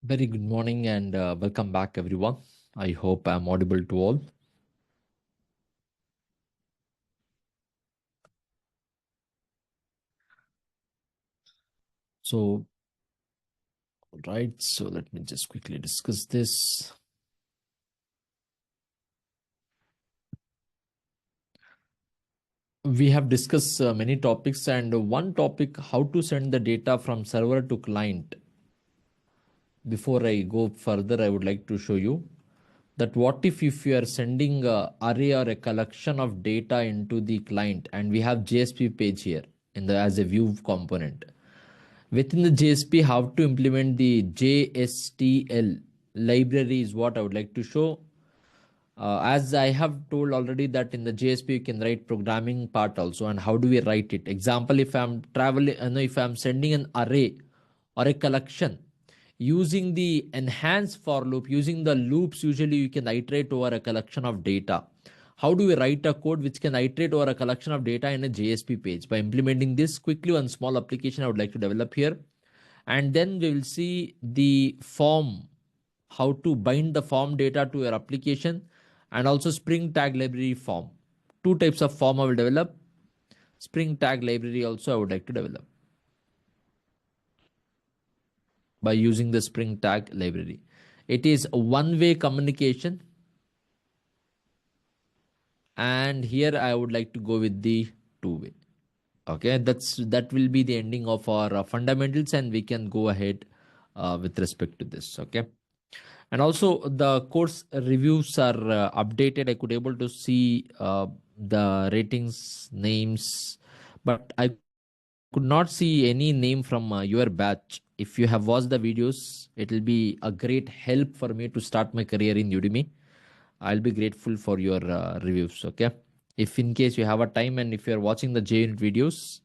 Very good morning and welcome back, everyone. I hope I'm audible to all. So, right, so let me just quickly discuss this. We have discussed many topics, and one topic how to send the data from server to client. Before I go further, I would like to show you that what if you are sending a array or a collection of data into the client, and we have JSP page here in the as a view component. Within the JSP, how to implement the JSTL library is what I would like to show. As I have told already that in the JSP you can write programming part also, and how do we write it? Example, if I'm traveling, if I'm sending an array or a collection using the enhanced for loop, using the loops, usually you can iterate over a collection of data. How do we write a code which can iterate over a collection of data in a JSP page? By implementing this quickly, one small application I would like to develop here, and then we will see the form, how to bind the form data to your application, and also Spring Tag library form. Two types of form I will develop. Spring Tag library also I would like to develop by using the Spring Tag library. It is a one-way communication, and here I would like to go with the two-way. Okay, that will be the ending of our fundamentals, and we can go ahead with respect to this. Okay. And also the course reviews are updated. I could able to see the ratings names, but I could not see any name from your batch. If you have watched the videos, it will be a great help for me to start my career in Udemy. I'll be grateful for your reviews. Okay, if in case you have a time and if you're watching the JUnit videos,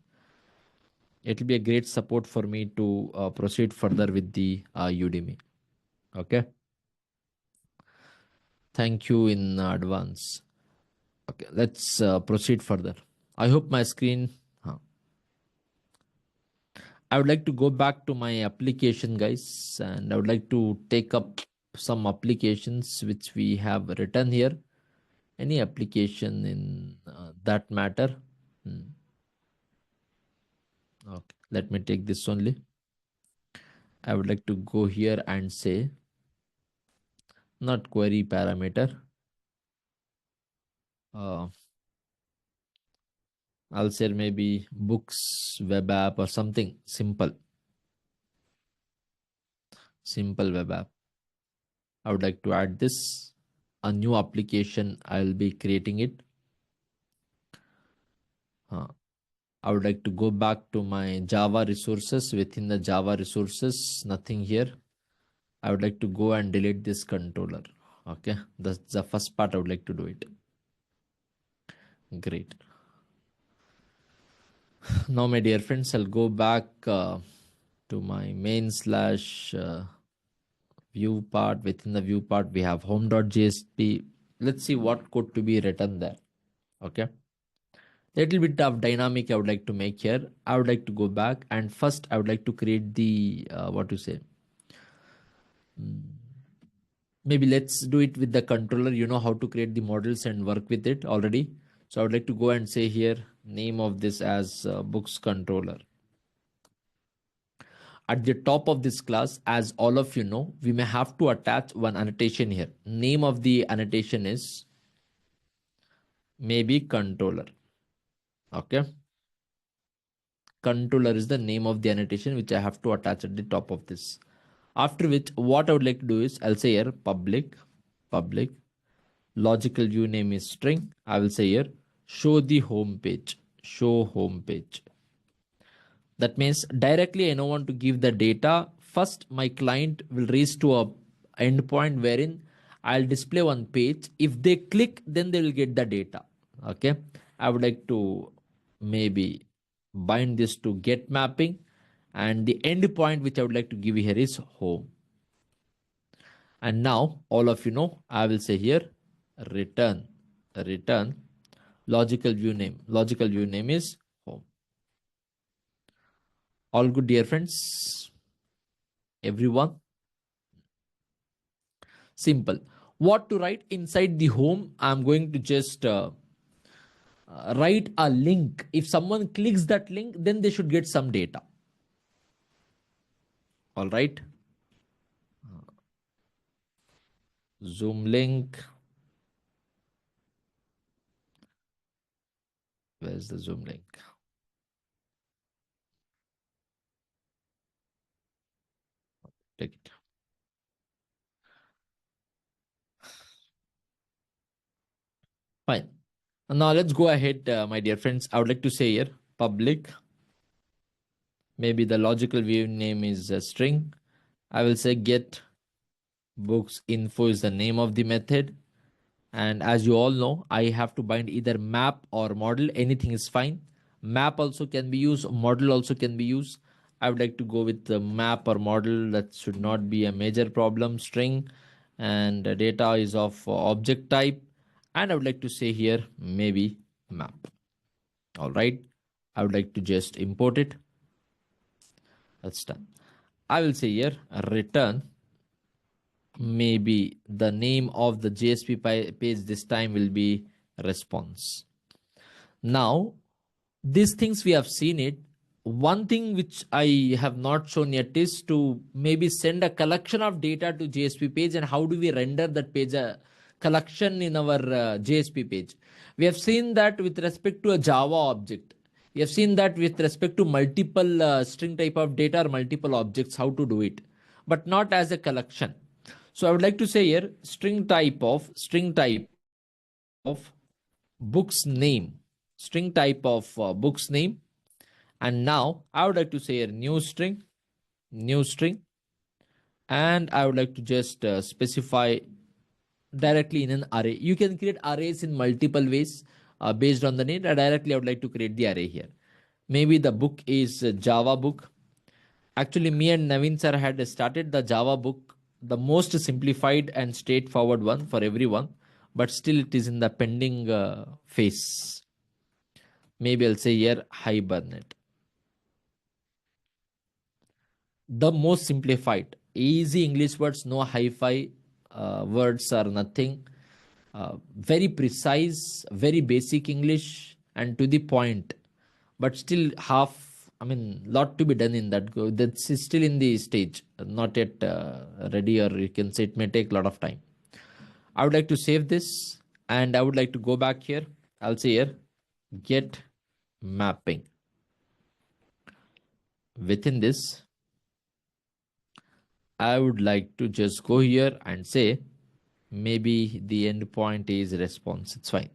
it will be a great support for me to proceed further with the Udemy. Okay, thank you in advance. Okay, let's proceed further. I hope my screen. I would like to go back to my application, guys, and I would like to take up some applications which we have written here. Any application in that matter? Okay, let me take this only. I would like to go here and say not query parameter. Uh, I'll say maybe books, web app, or something simple. Simple web app. I would like to add this, a new application. I'll be creating it. I would like to go back to my Java resources. Within the Java resources, nothing here. I would like to go and delete this controller. Okay, that's the first part. I would like to do it. Great. Now, my dear friends, I'll go back to my main slash view part. Within the view part, we have home.jsp. Let's see what code to be written there. Okay. Little bit of dynamic I would like to make here. I would like to go back, and first I would like to create the what to say. Maybe let's do it with the controller. You know how to create the models and work with it already. So I would like to go and say here name of this as books controller. At the top of this class, as all of you know, we may have to attach one annotation here. Name of the annotation is maybe controller. Okay. Controller is the name of the annotation which I have to attach at the top of this. After which, what I would like to do is I'll say here public, logical view name is string. I will say here show the home page, show home page. That means directly I don't want to give the data. First, my client will reach to a endpoint wherein I'll display one page. If they click, then they will get the data. Okay. I would like to maybe bind this to get mapping, and the endpoint which I would like to give here is home. And now all of you know, I will say here return logical view name. Logical view name is home. All good, dear friends, everyone. Simple. What to write inside the home? I'm going to just write a link. If someone clicks that link, then they should get some data. All right. Zoom link. Where's the Zoom link? Take it. Fine. Now let's go ahead, my dear friends. I would like to say here public. Maybe the logical view name is a string. I will say get books info is the name of the method. And as you all know, I have to bind either map or model. Anything is fine. Map also can be used. Model also can be used. I would like to go with the map or model. That should not be a major problem. String and data is of object type. And I would like to say here maybe map. All right. I would like to just import it. That's done. I will say here return. Maybe the name of the JSP page this time will be response. Now, these things we have seen it. One thing which I have not shown yet is to maybe send a collection of data to JSP page, and how do we render that page a collection in our JSP page. We have seen that with respect to a Java object. We have seen that with respect to multiple string type of data or multiple objects, how to do it, but not as a collection. So I would like to say here string type of book's name, string type of book's name. And now I would like to say a new string, and I would like to just specify directly in an array. You can create arrays in multiple ways based on the name. Directly I would like to create the array here. Maybe the book is Java book. Actually, me and Naveen sir had started the Java book, the most simplified and straightforward one for everyone, but still it is in the pending phase. Maybe I'll say here Hibernate. The most simplified, easy English words, no hi-fi words or nothing. Very precise, very basic English and to the point, but still lot to be done in that. That's still in the stage, not yet ready, or you can say it may take a lot of time. I would like to save this and I would like to go back here. I'll say here get mapping. Within this, I would like to just go here and say maybe the endpoint is response. It's fine.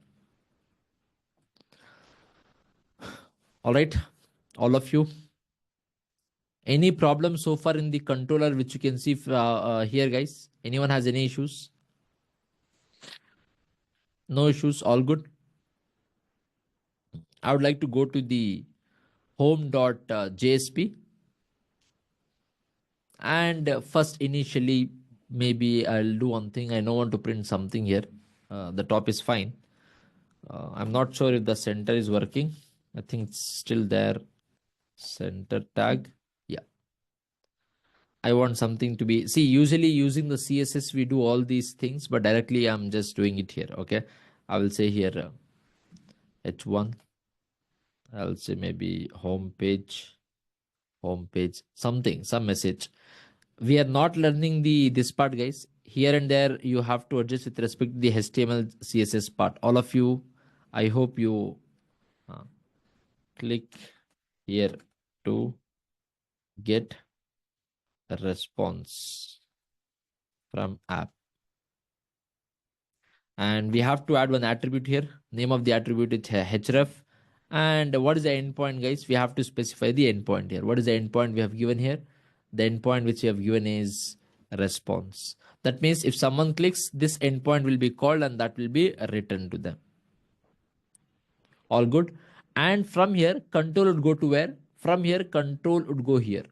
All right, all of you. Any problem so far in the controller which you can see here, guys? Anyone has any issues? No issues, all good. I would like to go to the home.jsp and first initially maybe I'll do one thing. I don't want to print something here. The top is fine. I'm not sure if the center is working. I think it's still there. Center tag. Yeah. I want something to be, see, usually using the CSS, we do all these things, but directly I'm just doing it here. Okay. I will say here H1. I'll say maybe home page, something, some message. We are not learning this part, guys. Here and there, you have to adjust with respect to the HTML, CSS part. All of you, I hope you click here to get a response from app. And we have to add one attribute here. Name of the attribute is href. And what is the endpoint, guys? We have to specify the endpoint here. What is the endpoint we have given here? The endpoint which we have given is response. That means if someone clicks, this endpoint will be called and that will be returned to them. All good. And from here, control would go to where? From here, control would go here.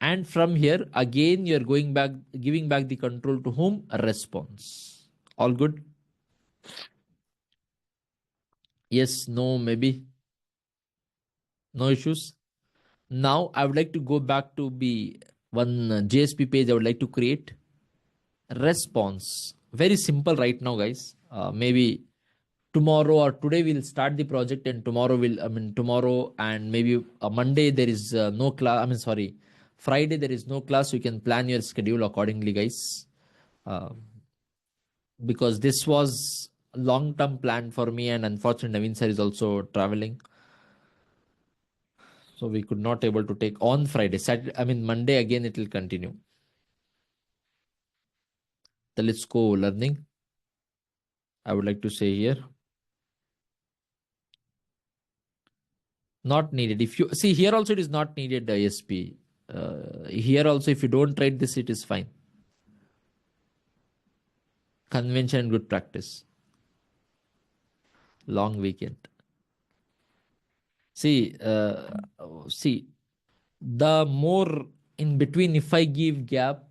And from here, again, you're going back, giving back the control to whom? A response. All good. Yes, no, maybe. No issues. Now I would like to go back to be one JSP page I would like to create. response. Very simple right now, guys. Maybe tomorrow or today we'll start the project, and tomorrow tomorrow and maybe Monday there is no class. Sorry, Friday there is no class. You can plan your schedule accordingly, guys. Uh, because this was a long-term plan for me, and unfortunately, Naveen sir is also traveling, so we could not able to take on Friday. Saturday, Monday again it will continue. The Let's Go learning, I would like to say here, not needed. If you see here also, it is not needed. ISP. Here also, if you don't write this, it is fine. Convention and good practice. Long weekend. See, the more in between, if I give gap,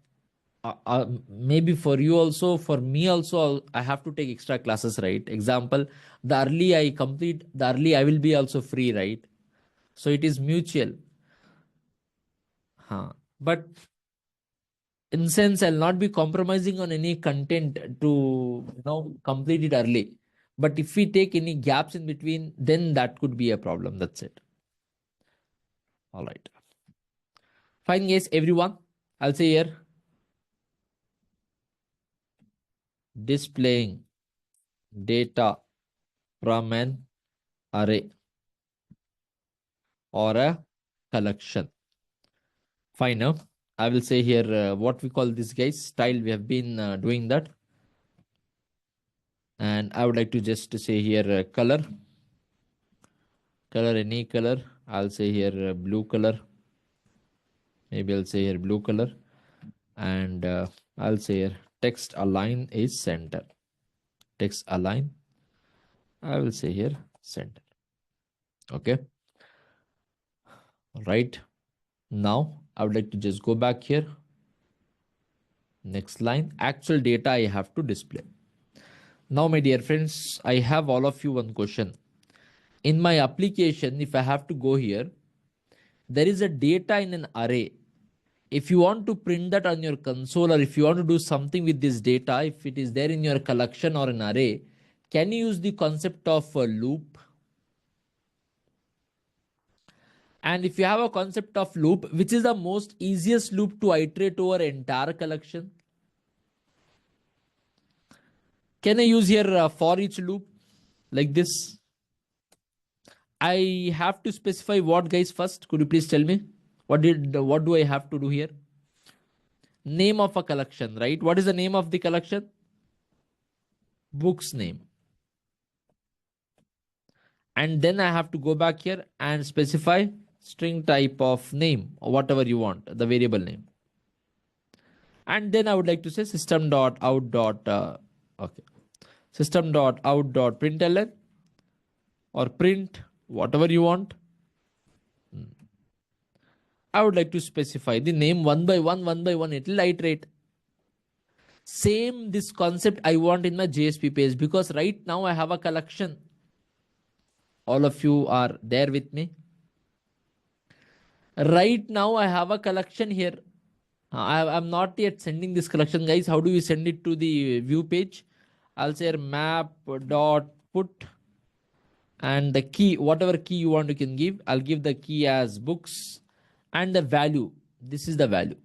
maybe for you also, for me also, I have to take extra classes, right? Example, the early I complete, the early I will be also free, right? So it is mutual. But in sense, I'll not be compromising on any content to complete it early. But if we take any gaps in between, then that could be a problem. That's it. All right. Fine, guys, everyone. I'll say here, displaying data from an array or a collection. Fine. Now, I will say here what we call this, guys, style. We have been doing that. And I would like to just say here color. Color, any color. I'll say here blue color. Maybe I'll say here blue color. And I'll say here text align is center. Text align, I will say here center. Okay. Right. Now I would like to just go back here. Next line, actual data I have to display. Now, my dear friends, I have all of you one question. In my application, if I have to go here, there is a data in an array. If you want to print that on your console, or if you want to do something with this data, if it is there in your collection or an array, can you use the concept of a loop? And if you have a concept of loop, which is the most easiest loop to iterate over entire collection? Can I use here for each loop like this? I have to specify what, guys, first? Could you please tell me? What do I have to do here? Name of a collection, right? What is the name of the collection? Book's name. And then I have to go back here and specify string type of name or whatever you want, the variable name. And then I would like to say system.out. Okay. System.out.println or print, whatever you want. I would like to specify the name one by one, it will iterate. Same this concept I want in my JSP page, because right now I have a collection. All of you are there with me. Right now I have a collection here. I'm not yet sending this collection, guys. How do you send it to the view page? I'll say map dot put, and the key, whatever key you want, you can give. I'll give the key as books, and the value. This is the value.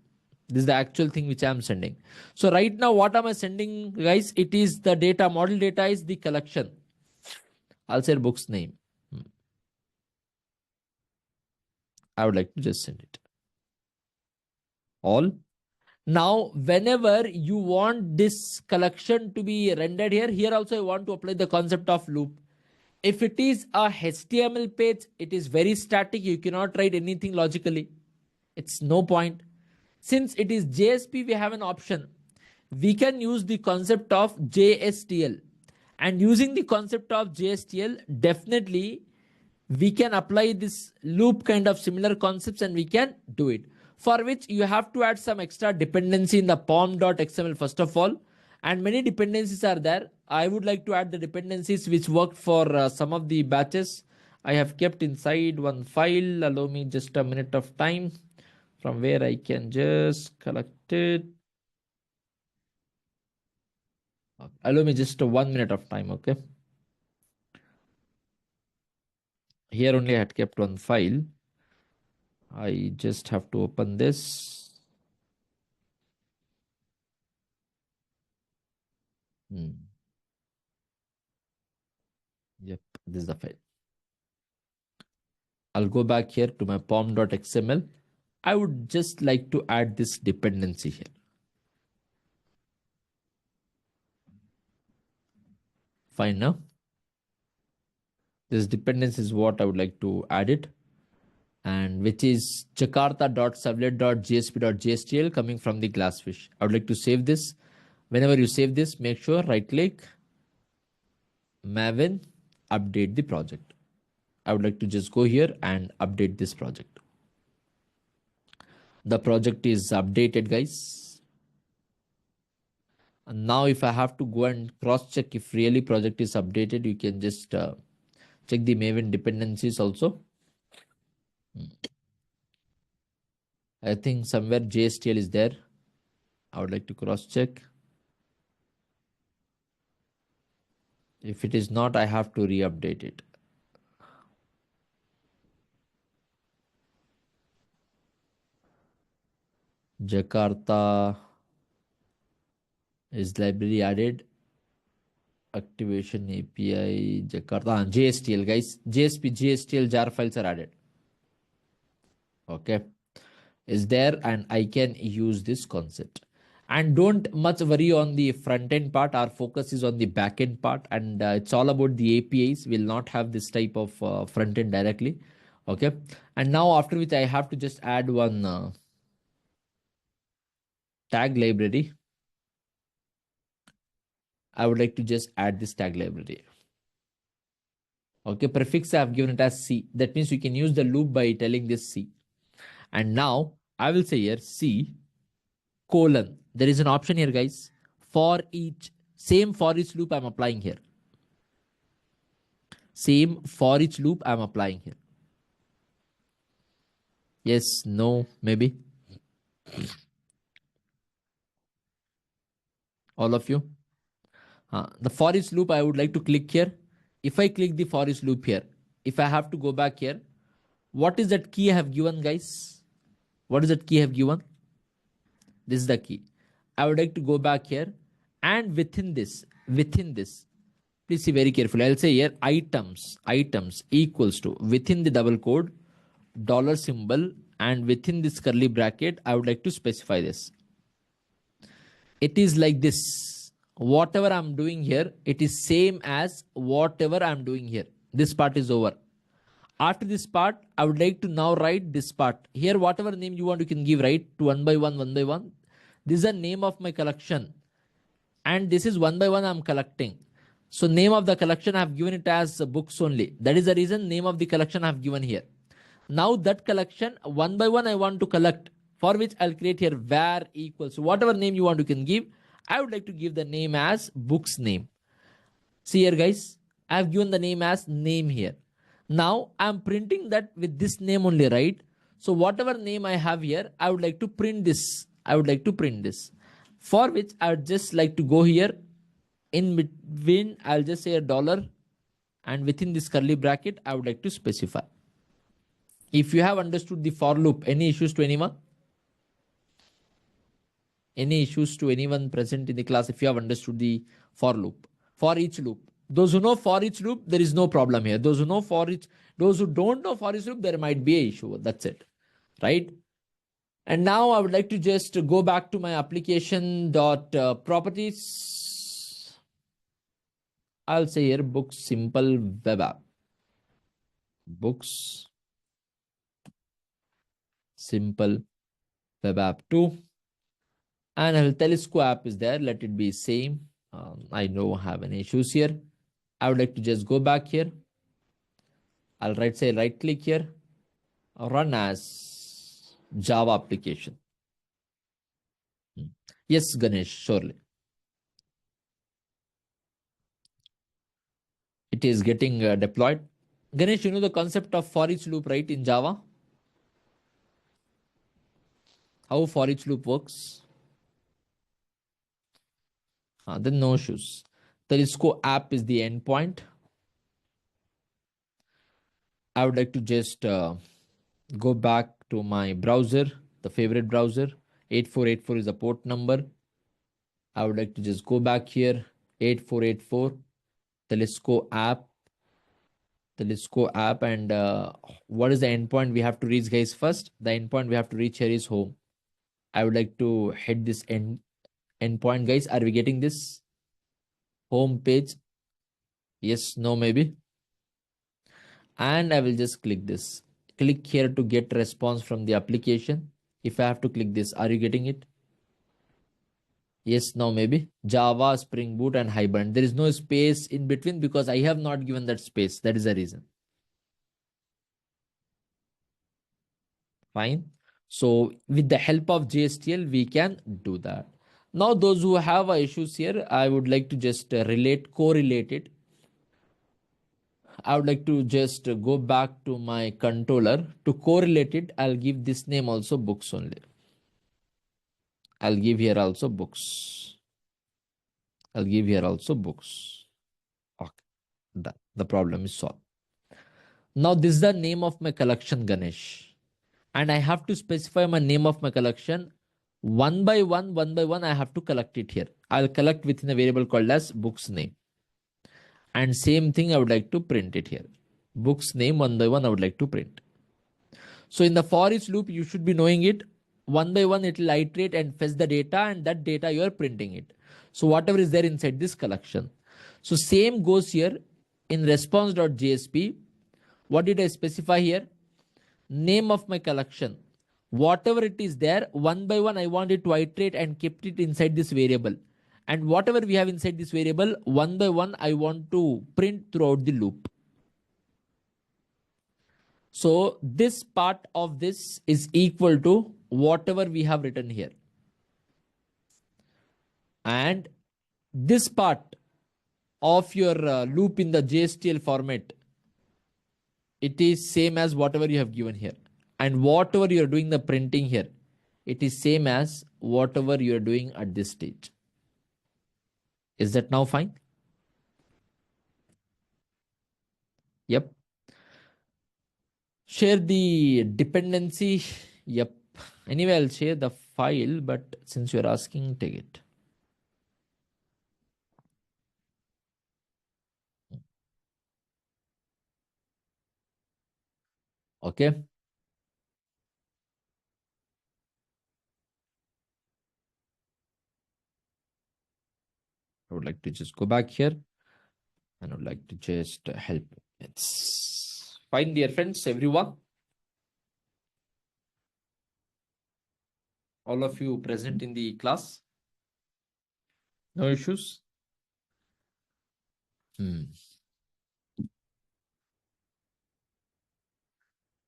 This is the actual thing which I'm sending. So right now, what am I sending, guys? It is the data. Model data is the collection. I'll say book's name. I would like to just send it. All. Now, whenever you want this collection to be rendered here, here also I want to apply the concept of loop. If it is a HTML page, it is very static. You cannot write anything logically. It's no point. Since it is JSP, we have an option. We can use the concept of JSTL. And using the concept of JSTL, definitely we can apply this loop kind of similar concepts, and we can do it. For which you have to add some extra dependency in the pom.xml first of all. And many dependencies are there. I would like to add the dependencies which worked for some of the batches. I have kept inside one file. Allow me just a minute of time from where I can just collect it. Allow me just 1 minute of time, okay? Here only I had kept one file. I just have to open this. Hmm. Yep, this is the file. I'll go back here to my pom.xml. I would just like to add this dependency here. Fine now. This dependency is what I would like to add it, and which is jakarta.servlet.jsp.jstl coming from the glassfish. I would like to save this. Whenever you save this, make sure right click, Maven, update the project. I would like to just go here and update this project. The project is updated, guys. And now if I have to go and cross check if really project is updated, you can just check the Maven dependencies also. I think somewhere JSTL is there. I would like to cross check. If it is not, I have to re-update it. Jakarta is library added. Activation API, Jakarta, JSTL, guys. JSP, JSTL jar files are added. Okay. Is there, and I can use this concept. And don't much worry on the front end part. Our focus is on the back end part, and it's all about the APIs. We'll not have this type of front end directly. Okay. And now after which I have to just add one tag library. I would like to just add this tag library. Okay, prefix I have given it as C. That means you can use the loop by telling this C. And now I will say here C colon. There is an option here, guys. For each, same for each loop I'm applying here. Same for each loop I'm applying here. Yes, no, maybe. All of you. The for each loop I would like to click here. If I click the for each loop here, if I have to go back here, what is that key I have given, guys? What is that key I have given? This is the key. I would like to go back here, and within this, please see very carefully. I'll say here items equals to within the double quote dollar symbol, and within this curly bracket, I would like to specify this. It is like this. Whatever I'm doing here, it is same as whatever I'm doing here. This part is over. After this part, I would like to now write this part. Here, whatever name you want, you can give, right? To one by one, one by one. This is the name of my collection. And this is one by one I'm collecting. So name of the collection, I have given it as books only. That is the reason name of the collection I have given here. Now that collection, one by one I want to collect, for which I'll create here var equals. So whatever name you want, you can give. I would like to give the name as books name. See here, guys, I have given the name as name here. Now I'm printing that with this name only, right? So whatever name I have here, I would like to print this. I would like to print this. For which I would just like to go here. In between, I'll just say a dollar. And within this curly bracket, I would like to specify. If you have understood the for loop, any issues to anyone? Any issues to anyone present in the class if you have understood the for loop? For each loop. Those who know for each loop, there is no problem here. Those who know for each, those who don't know for each loop, there might be an issue. That's it. Right? And now I would like to just go back to my application dot properties. I'll say here books simple web app. Books simple web app 2. And a telescope app is there. Let it be same. I don't have any issues here. I would like to just go back here. I'll say right click here, run as Java application. Yes, Ganesh, surely. It is getting deployed. Ganesh, you know the concept of for each loop, right, in Java? How for each loop works? Then no issues. Telescope app is the endpoint. I would like to just go back to my browser, the favorite browser. 8484 is the port number. I would like to just go back here. 8484 Telescope app. Telescope app. And what is the endpoint we have to reach, guys? First, the endpoint we have to reach here is home. I would like to hit this endpoint, guys. Are we getting this? Home page. Yes, no, maybe. And I will just click this. Click here to get response from the application. If I have to click this, are you getting it? Yes, no, maybe. Java, Spring Boot, and Hibernate. There is no space in between because I have not given that space. That is the reason. Fine. So with the help of JSTL, we can do that. Now, those who have issues here, I would like to just correlate it. I would like to just go back to my controller to correlate it. I'll give this name also books only. I'll give here also books. I'll give here also books. Okay, the problem is solved. Now this is the name of my collection, Ganesh. And I have to specify my name of my collection. One by one, I have to collect it here. I'll collect within a variable called as books name. And same thing, I would like to print it here. Books name one by one, I would like to print. So in the for each loop, you should be knowing it. One by one, it will iterate and fetch the data, and that data you are printing it. So whatever is there inside this collection. So same goes here in response.jsp. What did I specify here? Name of my collection. Whatever it is there, one by one, I want it to iterate and kept it inside this variable. And whatever we have inside this variable, one by one, I want to print throughout the loop. So this part of this is equal to whatever we have written here. And this part of your loop in the JSTL format, it is same as whatever you have given here. And whatever you're doing the printing here, it is same as whatever you're doing at this stage. Is that now fine? Yep. Share the dependency. Yep. Anyway, I'll share the file, but since you're asking, take it. Okay. I would like to just go back here and I would like to just help. It's fine, dear friends, everyone. All of you present in the class. No issues.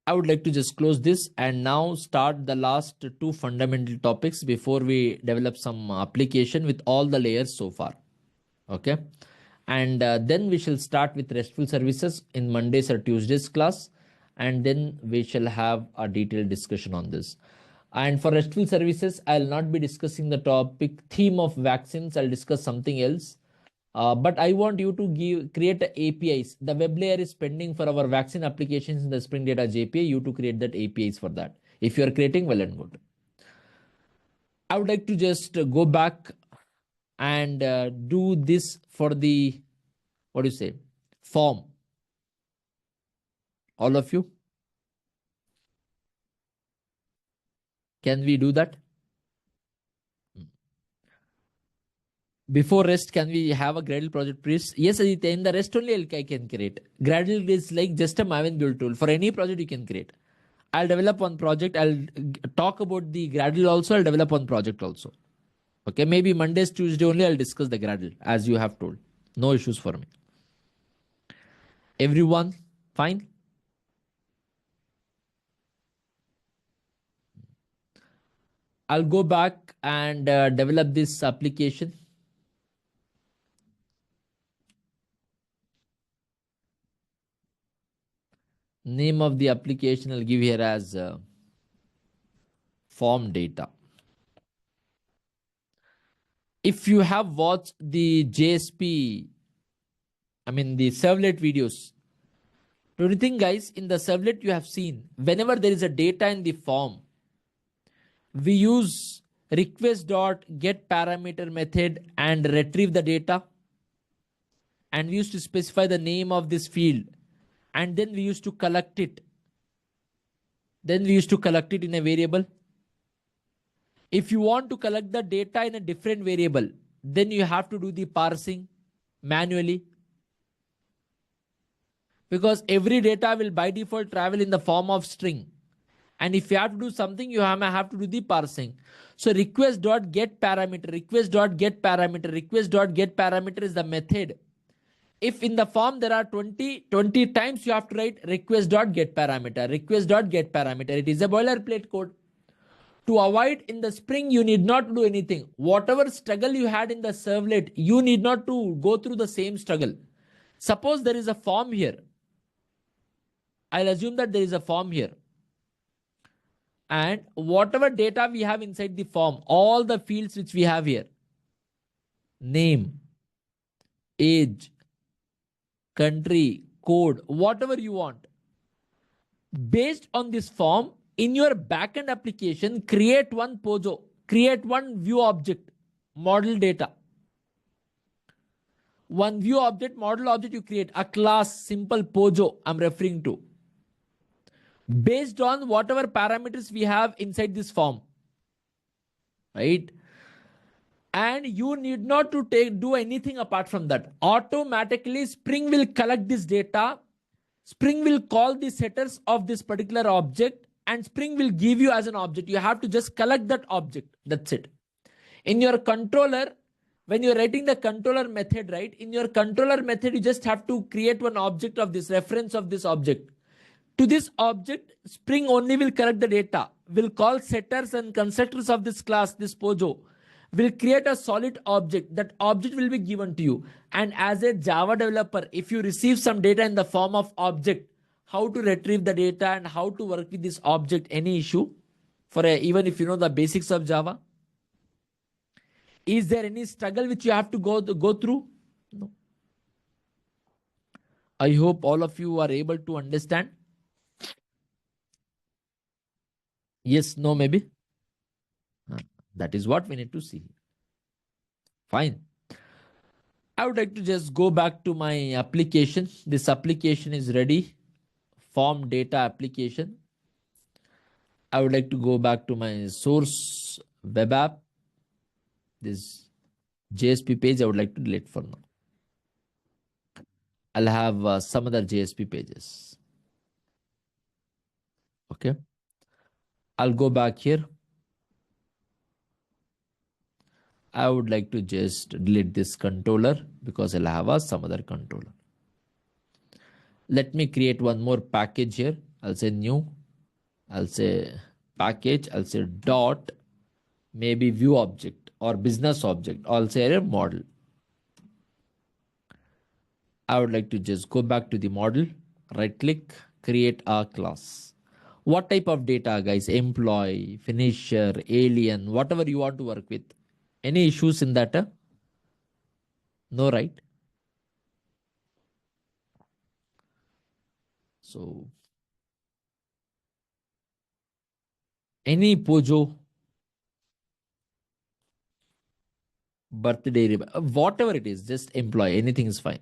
I would like to just close this and now start the last two fundamental topics before we develop some application with all the layers so far. Okay. And then we shall start with RESTful services in Mondays or Tuesdays class. And then we shall have a detailed discussion on this. And for RESTful services, I'll not be discussing the topic theme of vaccines. I'll discuss something else. But I want you to create APIs. The web layer is pending for our vaccine applications in the Spring Data JPA. You to create that APIs for that. If you are creating, well and good. I would like to just go back and do this for the, what do you say, form. All of you, can we do that? Before rest, can we have a Gradle project, please? Yes, Aditya, in the rest only I can create. Gradle is like just a Maven build tool. For any project you can create. I'll develop one project. I'll talk about the Gradle also. I'll develop one project also. Okay, maybe Mondays, Tuesday only I'll discuss the Gradle as you have told. No issues for me. Everyone, fine? I'll go back and develop this application. Name of the application I'll give here as form data. If you have watched the JSP, I mean the servlet videos, do you think guys in the servlet you have seen whenever there is a data in the form, we use request dot get parameter method and retrieve the data, and we used to specify the name of this field, and then we used to collect it. Then we used to collect it in a variable. If you want to collect the data in a different variable, then you have to do the parsing manually, because every data will by default travel in the form of string. And if you have to do something, you have to do the parsing. So request dot get parameter, request dot get parameter, request dot get parameter is the method. If in the form there are 20 times, you have to write request dot get parameter, request dot get parameter. It is a boilerplate code. To avoid in the Spring, you need not do anything. Whatever struggle you had in the servlet, you need not to go through the same struggle. Suppose there is a form here. I'll assume that there is a form here. And whatever data we have inside the form, all the fields which we have here, name, age, country, code, whatever you want, based on this form, in your backend application, create one POJO, create one view object, model data. One view object, model object, you create a class, simple POJO I'm referring to, based on whatever parameters we have inside this form, right? And you need not to do anything apart from that. Automatically Spring will collect this data. Spring will call the setters of this particular object, and Spring will give you as an object. You have to just collect that object. That's it. In your controller, when you're writing the controller method, right? In your controller method, you just have to create one object of this, reference of this object. To this object, Spring only will collect the data, will call setters and constructors of this class, this POJO, will create a solid object. That object will be given to you. And as a Java developer, if you receive some data in the form of object, how to retrieve the data and how to work with this object, any issue? Even if you know the basics of Java, is there any struggle which you have to go through? No. I hope all of you are able to understand. Yes, no, maybe. That is what we need to see. Fine. I would like to just go back to my application. This application is ready. Form data application. I would like to go back to my source web app. This JSP page I would like to delete for now. I'll have some other JSP pages. Okay. I'll go back here. I would like to just delete this controller because I'll have some other controller. Let me create one more package here. I'll say new. I'll say package. I'll say dot, maybe view object or business object. I'll say a model. I would like to just go back to the model, right click, create a class. What type of data, guys? Employee, finisher, alien, whatever you want to work with. Any issues in that? No, right? So, any POJO, birthday, whatever it is, just employee, anything is fine.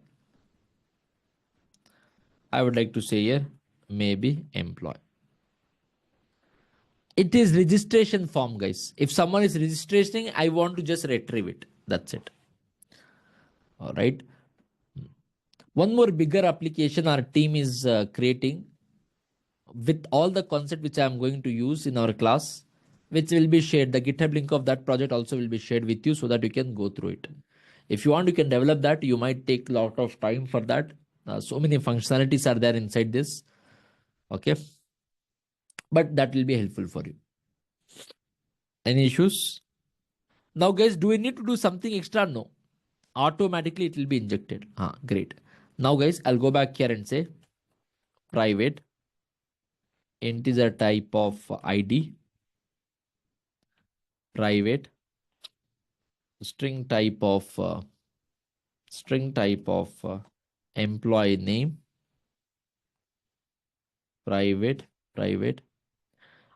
I would like to say here, maybe employee. It is registration form, guys. If someone is registering, I want to just retrieve it. That's it. All right. One more bigger application our team is creating with all the concept which I am going to use in our class, which will be shared. The GitHub link of that project also will be shared with you so that you can go through it. If you want, you can develop that. You might take a lot of time for that. So many functionalities are there inside this. Okay. But that will be helpful for you. Any issues? Now, guys, do we need to do something extra? No. Automatically, it will be injected. Great. Now, guys, I'll go back here and say private integer type of ID, private string type of employee name, private.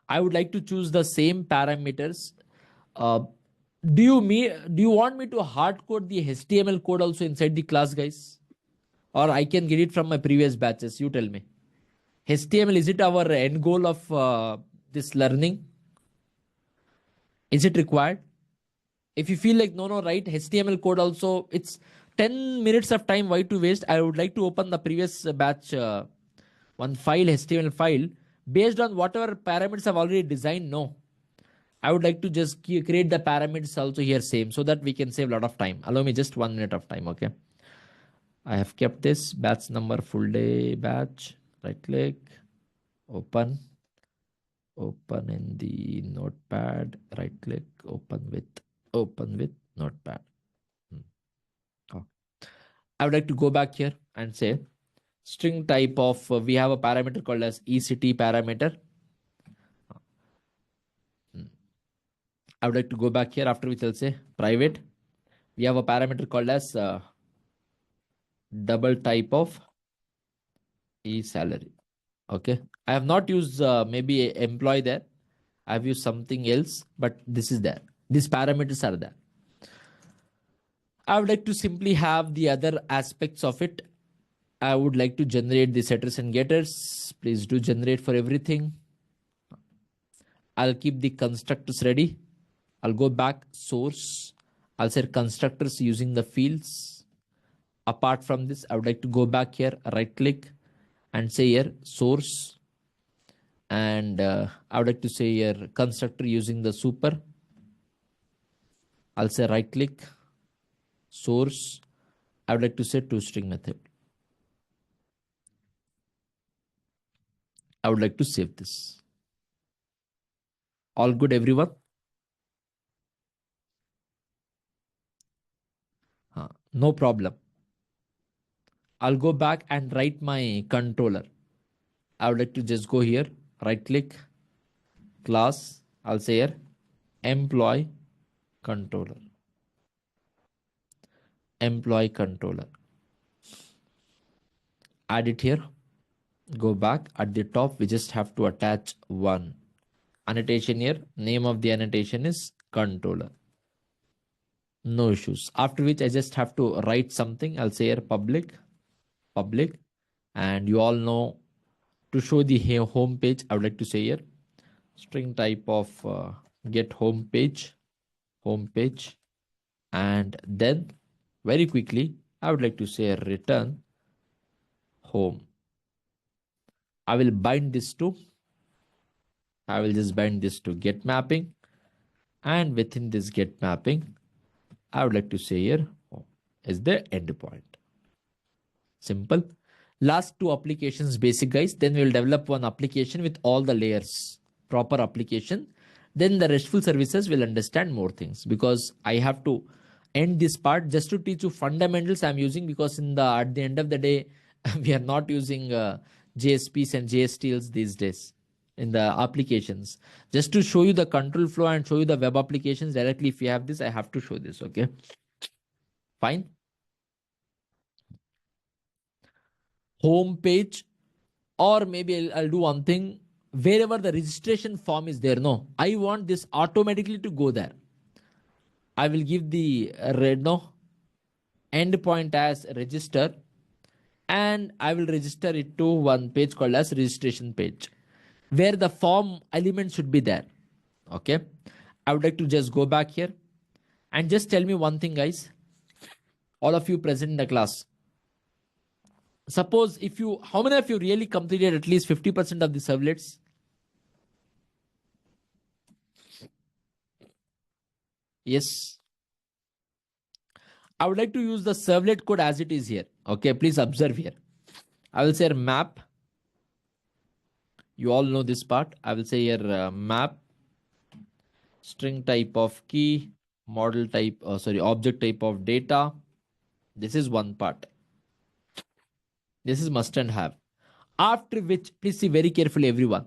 I would like to choose the same parameters. Uh, do you want me to hard code the HTML code also inside the class, guys? Or I can get it from my previous batches? You tell me. HTML, is it our end goal of this learning? Is it required? If you feel like no, right, HTML code also, it's 10 minutes of time. Why to waste? I would like to open the previous batch one file, HTML file, based on whatever parameters I've already designed. No, I would like to just create the parameters also here same, so that we can save a lot of time. Allow me just 1 minute of time. Okay. I have kept this batch number, full day batch, right click, open, open in the notepad, right click, open with notepad. Oh. I would like to go back here and say string type of, we have a parameter called as ECT parameter. I would like to go back here, after which I'll say private. We have a parameter called as double type of e-salary. Okay. I have not used maybe a employee there. I have used something else, but this is there. These parameters are there. I would like to simply have the other aspects of it. I would like to generate the setters and getters. Please do generate for everything. I'll keep the constructors ready. I'll go back source. I'll say constructors using the fields. Apart from this, I would like to go back here, right click and say here source. And I would like to say here constructor using the super. I'll say right click, source. I would like to say toString method. I would like to save this. All good, everyone? No problem. I'll go back and write my controller. I would like to just go here, right click, class. I'll say here employee controller. Employee controller. Add it here. Go back at the top. We just have to attach one annotation here. Name of the annotation is controller. No issues. After which I just have to write something. I'll say here public, and you all know, to show the home page, I would like to say here string type of get home page, and then very quickly I would like to say return home. I will bind this to, I will just bind this to get mapping, and within this get mapping, I would like to say here is the endpoint. Simple. Last two applications basic, guys. Then we will develop one application with all the layers, proper application. Then the RESTful services will understand more things, because I have to end this part just to teach you fundamentals I'm using, because at the end of the day, we are not using JSPs and JSTLs these days in the applications. Just to show you the control flow and show you the web applications directly. If you have this, I have to show this. Okay. Fine. Home page, or maybe I'll do one thing. Wherever the registration form is there, no, I want this automatically to go there. I will give the endpoint as register, and I will register it to one page called as registration page, where the form element should be there. Okay. I would like to just go back here and just tell me one thing, guys. All of you present in the class. Suppose how many of you really completed at least 50% of the servlets? Yes. I would like to use the servlet code as it is here. Okay, please observe here. I will say map. You all know this part. I will say here map, string type of key, model type, object type of data. This is one part. This is must and have. After which, please see very carefully, everyone.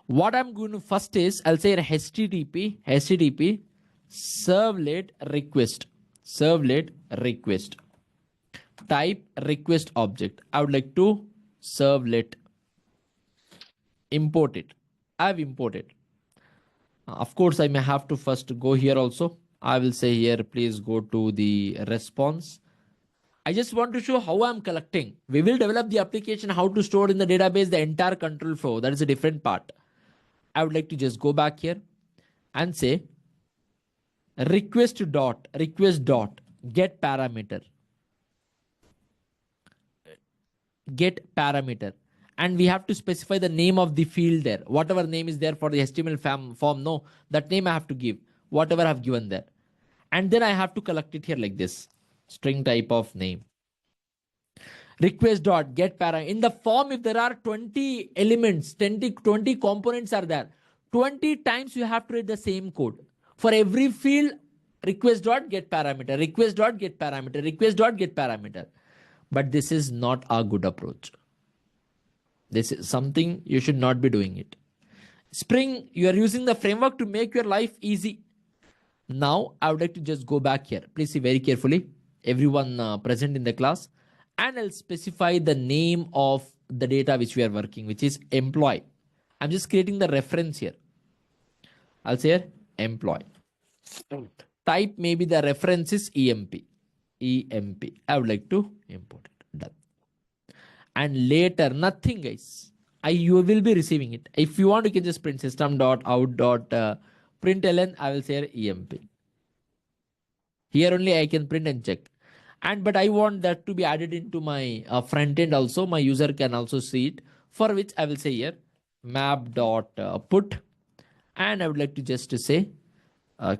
What I'm going to first is, I'll say HTTP, servlet request, servlet request, type request object. I would like to servlet, import it. I've imported. Of course, I may have to first go here also. I will say here, please go to the response. I just want to show how I'm collecting. We will develop the application, how to store in the database, the entire control flow. That is a different part. I would like to just go back here and say request dot get parameter, get parameter. And we have to specify the name of the field there. Whatever name is there for the HTML form, no, that name I have to give, whatever I have given there. And then I have to collect it here like this, string type of name. Request dot get parameter. In the form, if there are 20 elements, 20 components are there, 20 times you have to write the same code. For every field, request dot get parameter, request dot get parameter, request dot get parameter. But this is not a good approach. This is something you should not be doing it. Spring, you are using the framework to make your life easy. Now, I would like to just go back here. Please see very carefully, everyone present in the class. And I'll specify the name of the data which we are working, which is employee. I'm just creating the reference here. I'll say here, employee. Type maybe the reference is EMP. EMP. I would like to import it. Done. And later, nothing, guys. You will be receiving it. If you want, you can just print system.out.println. I will say here, EMP. Here only I can print and check. But I want that to be added into my front end also. My user can also see it, for which I will say here map.put. And I would like to just say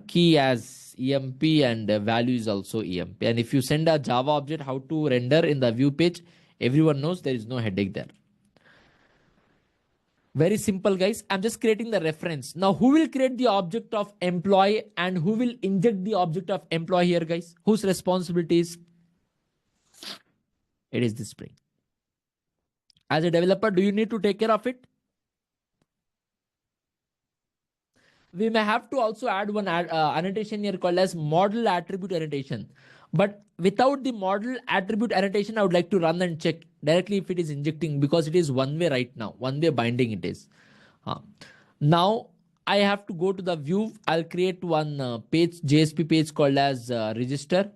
key as EMP and value is also EMP. And if you send a Java object, how to render in the view page, everyone knows there is no headache there. Very simple, guys. I'm just creating the reference. Now, who will create the object of employee and who will inject the object of employee here, guys? Whose responsibility is? It is the Spring. As a developer, do you need to take care of it? We may have to also add one annotation here called as model attribute annotation. But without the model attribute annotation, I would like to run and check directly if it is injecting, because it is one way right now, one way binding it is. Now I have to go to the view. I'll create one page, JSP page called as register.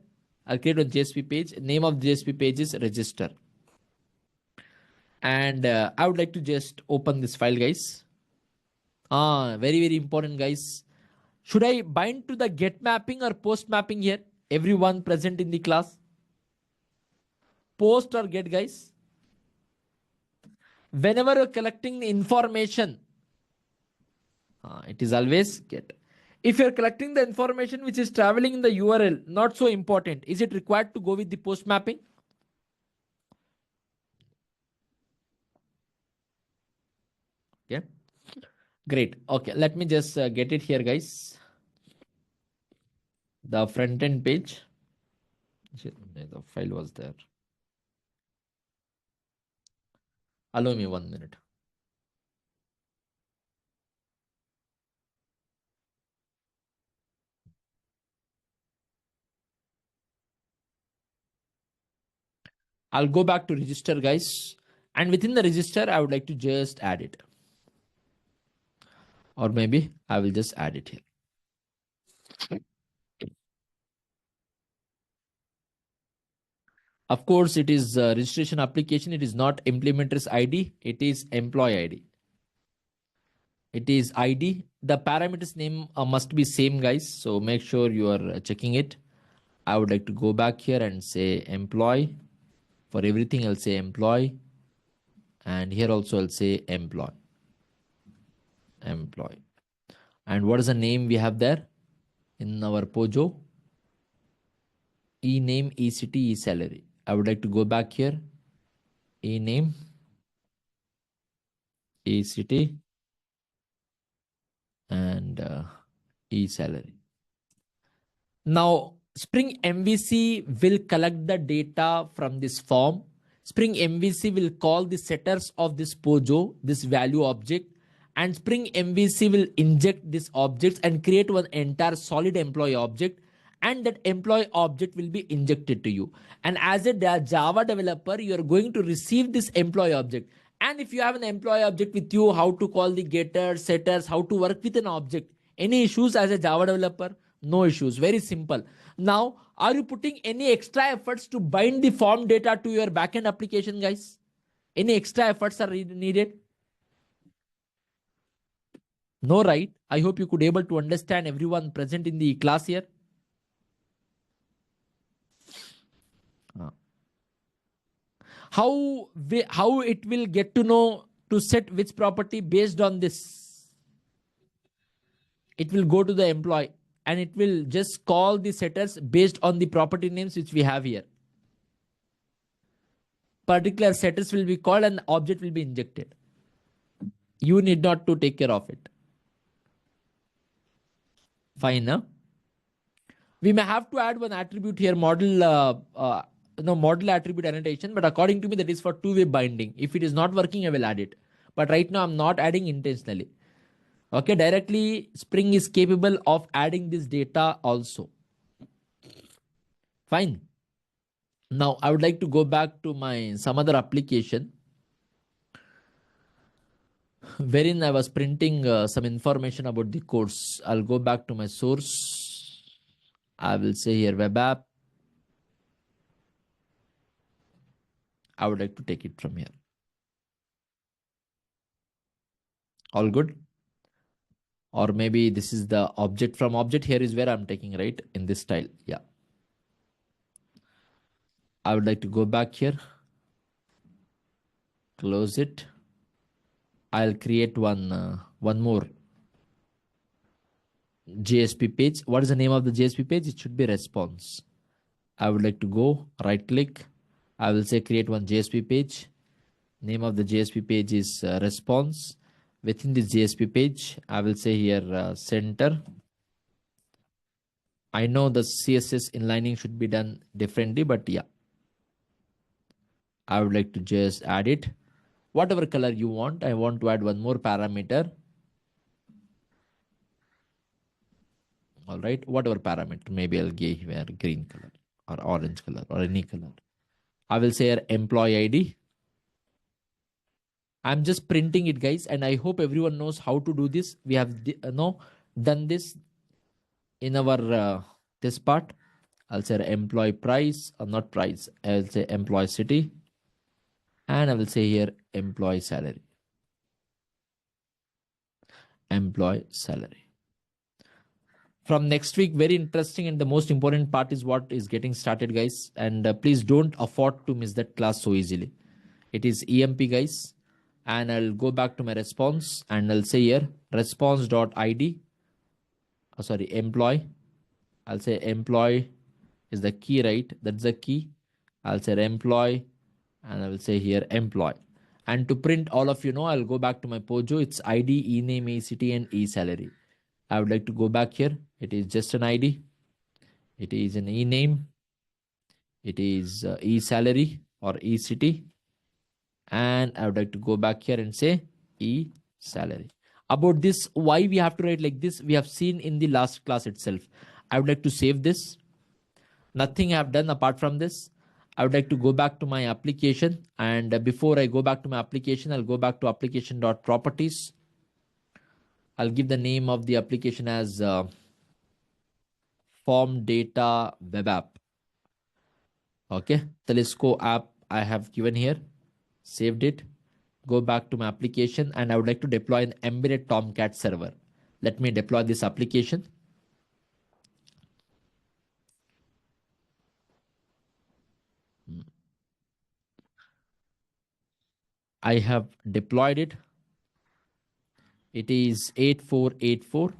I'll create one JSP page. Name of JSP page is register. And I would like to just open this file, guys. Very, very important, guys. Should I bind to the get mapping or post mapping here? Everyone present in the class? Post or get, guys? Whenever you're collecting the information, it is always get. If you're collecting the information which is traveling in the URL, not so important. Is it required to go with the post mapping? Okay. Great. Okay, let me just get it here, guys. The front end page. The file was there. Allow me 1 minute. I'll go back to register, guys. And within the register, I would like to just add it. Or maybe I will just add it here. Of course, it is registration application. It is not implementer's ID. It is employee ID. It is ID. The parameters name must be same, guys. So make sure you are checking it. I would like to go back here and say employee. For everything, I'll say employee. And here also I'll say employee. Employee. And what is the name we have there in our Pojo? E-name, E-city, E-salary. I would like to go back here. E-name, E-city, and E-salary. Now, Spring MVC will collect the data from this form. Spring MVC will call the setters of this Pojo, this value object, And Spring MVC will inject these objects and create one entire solid employee object, and that employee object will be injected to you. And as a Java developer, you are going to receive this employee object. And if you have an employee object with you, how to call the getters, setters, how to work with an object. Any issues as a Java developer? No issues. Very simple. Now, are you putting any extra efforts to bind the form data to your backend application, guys? Any extra efforts are needed? No, right? I hope you could able to understand everyone present in the class here. How it will get to know to set which property based on this? It will go to the employee and it will just call the setters based on the property names which we have here. Particular setters will be called and the object will be injected. You need not to take care of it. Fine, huh? We may have to add one attribute here, model attribute annotation, but according to me, that is for two-way binding. If it is not working, I will add it. But right now, I'm not adding intentionally. Okay, directly Spring is capable of adding this data also. Fine. Now, I would like to go back to my some other application wherein I was printing some information about the course. I'll go back to my source. I will say here web app. I would like to take it from here. All good? Or maybe this is the object from object. Here is where I'm taking, right? In this style. Yeah. I would like to go back here. Close it. I'll create one more JSP page. What is the name of the JSP page? It should be response. I would like to go right click. I will say create one JSP page. Name of the JSP page is response. Within this JSP page, I will say here center. I know the CSS inlining should be done differently, but yeah. I would like to just add it. Whatever color you want, I want to add one more parameter. All right, whatever parameter, maybe I'll give here green color or orange color or any color. I will say here employee ID. I'm just printing it, guys, and I hope everyone knows how to do this. We have done this in our this part. I'll say employee price or not price. I'll say employee city, and I will say here employee salary. Employee salary. From next week, very interesting and the most important part is what is getting started, guys. And please don't afford to miss that class so easily. It is EMP, guys. And I'll go back to my response and I'll say here response.id. Oh, sorry, employee. I'll say employee is the key, right? That's the key. I'll say employee and I will say here employee. And to print all of you know, I'll go back to my Pojo. It's ID, e-name, e-city, and e-salary. I would like to go back here. It is just an ID. It is an e-name. It is e-salary or e-city. And I would like to go back here and say e-salary. About this, why we have to write like this, we have seen in the last class itself. I would like to save this. Nothing I have done apart from this. I would like to go back to my application. And before I go back to my application, I'll go back to application.properties. I'll give the name of the application as form data web app. Okay, Telescope app I have given here, saved it, go back to my application, and I would like to deploy an embedded Tomcat server. Let me deploy this application. I have deployed it. It is 8484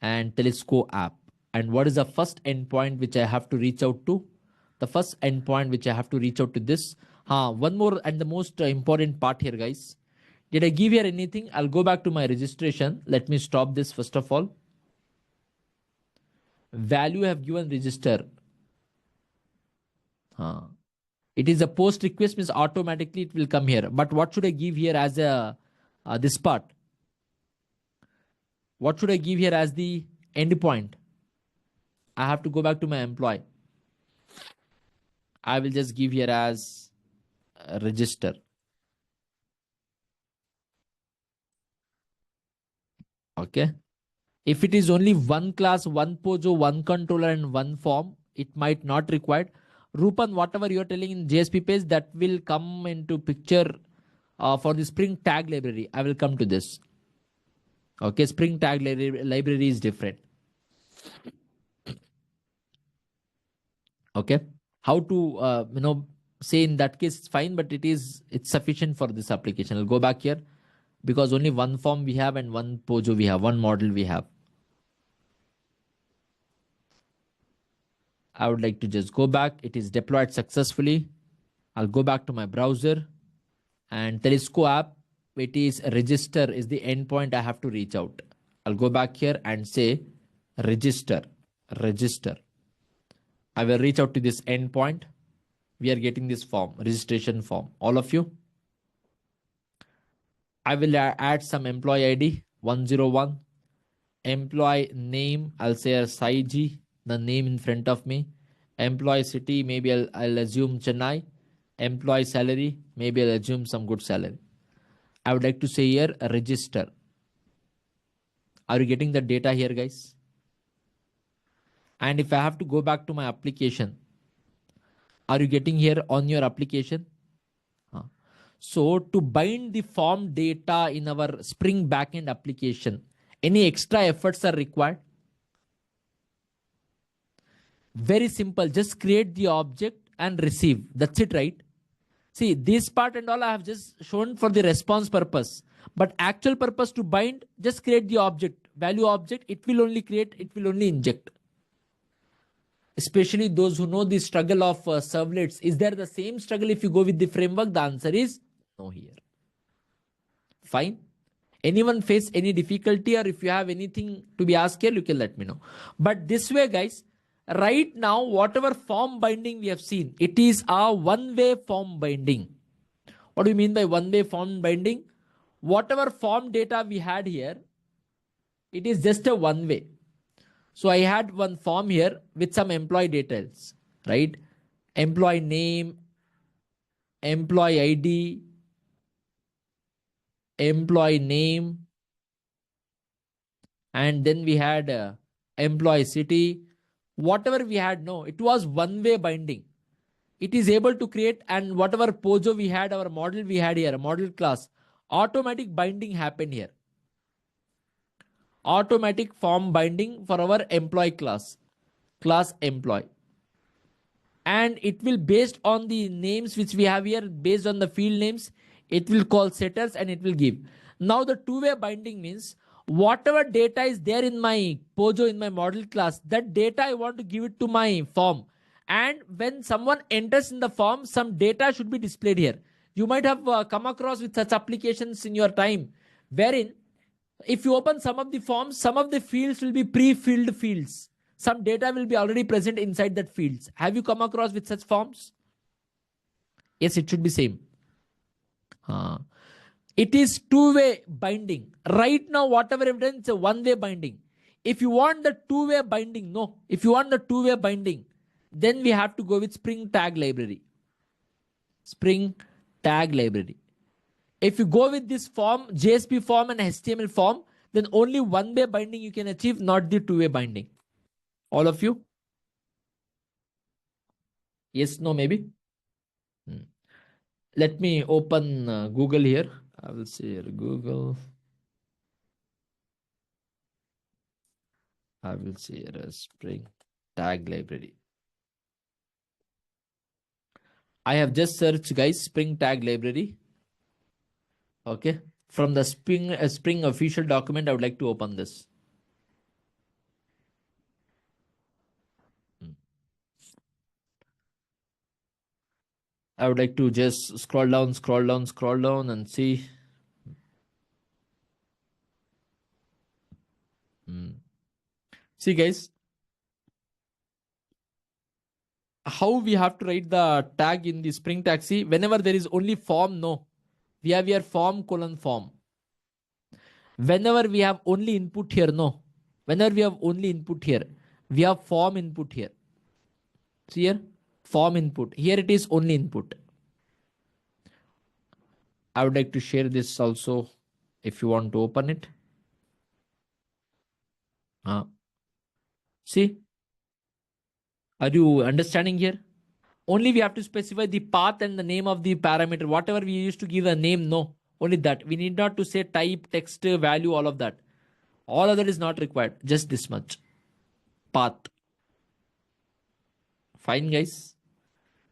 and Telescope app. And what is the first endpoint which I have to reach out to? The first endpoint which I have to reach out to this. One more and the most important part here, guys. Did I give here anything? I'll go back to my registration. Let me stop this first of all. Value I have given register. It is a post request means automatically it will come here. But what should I give here as a this part? What should I give here as the endpoint? I have to go back to my employee. I will just give here as register. Okay. If it is only one class, one Pojo, one controller, and one form, it might not required. Rupan, whatever you are telling in JSP page, that will come into picture for the Spring tag library. I will come to this. Okay, Spring tag library is different. Okay, how to say in that case it's fine, but it's sufficient for this application. I'll go back here because only one form we have and one Pojo we have, one model we have. I would like to just go back. It is deployed successfully. I'll go back to my browser and Telesco app. It is register is the endpoint I have to reach out. I'll go back here and say register. I will reach out to this endpoint. We are getting this form, registration form. All of you. I will add some employee ID 101. Employee name, I'll say a Saiji, the name in front of me. Employee city, maybe I'll assume Chennai. Employee salary, maybe I'll assume some good salary. I would like to say here register. Are you getting the data here, guys? And if I have to go back to my application, are you getting here on your application? So to bind the form data in our Spring backend application, any extra efforts are required? Very simple. Just create the object and receive. That's it, right? See, this part and all I have just shown for the response purpose. But actual purpose to bind, just create the object. Value object, it will only create, it will only inject. Especially those who know the struggle of servlets. Is there the same struggle if you go with the framework? The answer is no here. Fine. Anyone face any difficulty, or if you have anything to be asked here, you can let me know. But this way, guys, right now, whatever form binding we have seen, it is a one-way form binding. What do you mean by one-way form binding? Whatever form data we had here, it is just a one-way. So I had one form here with some employee details, right? Employee name, employee ID, employee name, and then we had employee city. Whatever we had, no, it was one-way binding. It is able to create, and whatever Pojo we had, our model we had here, a model class, automatic binding happened here. Automatic form binding for our employee class employee. And it will based on the names which we have here, based on the field names, it will call setters and it will give. Now the two-way binding means whatever data is there in my Pojo, in my model class, that data I want to give it to my form. And when someone enters in the form, some data should be displayed here. You might have come across with such applications in your time, wherein if you open some of the forms, some of the fields will be pre-filled fields. Some data will be already present inside that fields. Have you come across with such forms? Yes, it should be same. It is two-way binding. Right now, whatever I've done, it's a one-way binding. If you want the two-way binding, no. If you want the two-way binding, then we have to go with Spring tag library. Spring tag library. If you go with this form, JSP form and HTML form, then only one-way binding you can achieve, not the two-way binding. All of you? Yes, no, maybe? Let me open Google here. I will say here, Google. I will say here a Spring tag library. I have just searched, guys, Spring tag library. Okay. From the Spring official document, I would like to open this. I would like to just scroll down and see. See, guys, how we have to write the tag in the Spring Taxi? Whenever there is only form, no, we have here form colon form. Whenever we have only input here, no. Whenever we have only input here, we have form input here. See here, form input. Here it is only input. I would like to share this also if you want to open it. See, are you understanding here? Only we have to specify the path and the name of the parameter. Whatever we used to give a name, no. Only that. We need not to say type, text, value, all of that. All of that is not required. Just this much. Path. Fine, guys.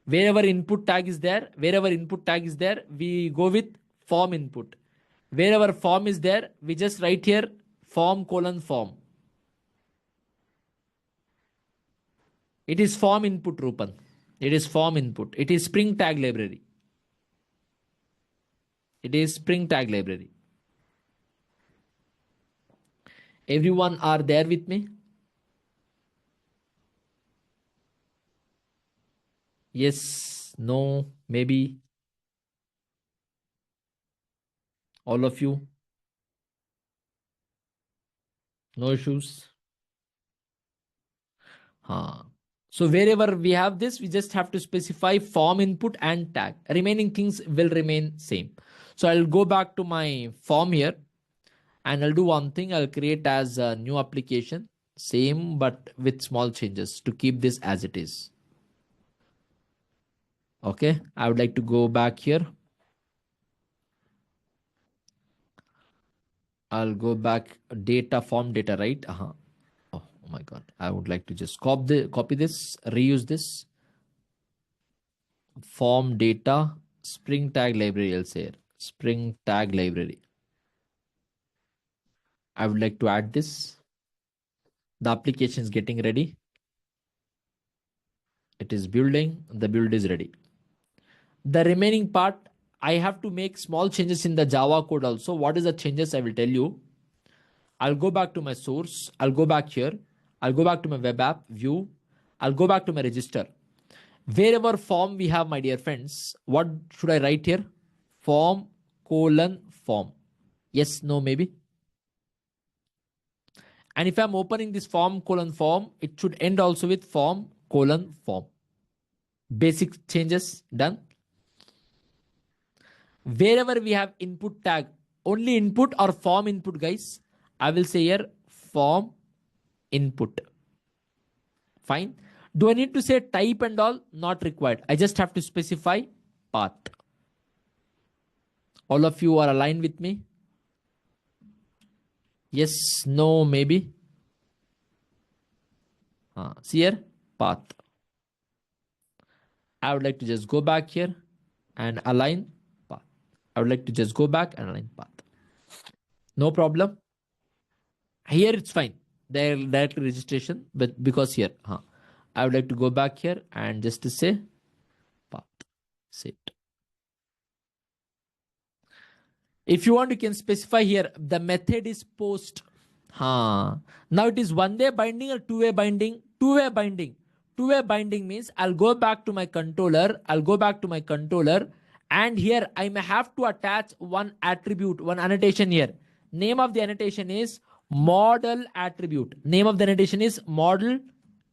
Wherever input tag is there, we go with form input. Wherever form is there, we just write here form colon form. It is form input, Rupan. It is form input. It is Spring tag library. It is Spring tag library. Everyone are there with me? Yes, no, maybe. All of you? No issues? So wherever we have this, we just have to specify form input and tag. Remaining things will remain same. So I'll go back to my form here and I'll do one thing. I'll create as a new application, same but with small changes to keep this as it is. Okay, I would like to go back here. I'll go back data form data, right? Oh my God. I would like to just copy this, reuse this form data Spring tag library. I'll say Spring tag library. I would like to add this. The application is getting ready. It is building. The build is ready. The remaining part, I have to make small changes in the Java code also. What is the changes? I will tell you. I'll go back to my source. I'll go back here. I'll go back to my web app view. I'll go back to my register. Wherever form we have, my dear friends, what should I write here? Form colon form. Yes, no, maybe. And if I'm opening this form colon form, it should end also with form colon form. Basic changes done. Wherever we have input tag, only input or form input, guys, I will say here form input. Fine. Do I need to say type and all? Not required. I just have to specify path. All of you are aligned with me? Yes, no, maybe. See here, path. I would like to just go back here and align path. I would like to just go back and align path. No problem. Here it's fine. There directly registration, but because here, I would like to go back here and just to say path. Set. If you want, you can specify here. The method is post. Now it is one-way binding or two-way binding? Two-way binding. Two-way binding means I'll go back to my controller. And here I may have to attach one attribute, one annotation here. Name of the annotation is model attribute. Name of the annotation is model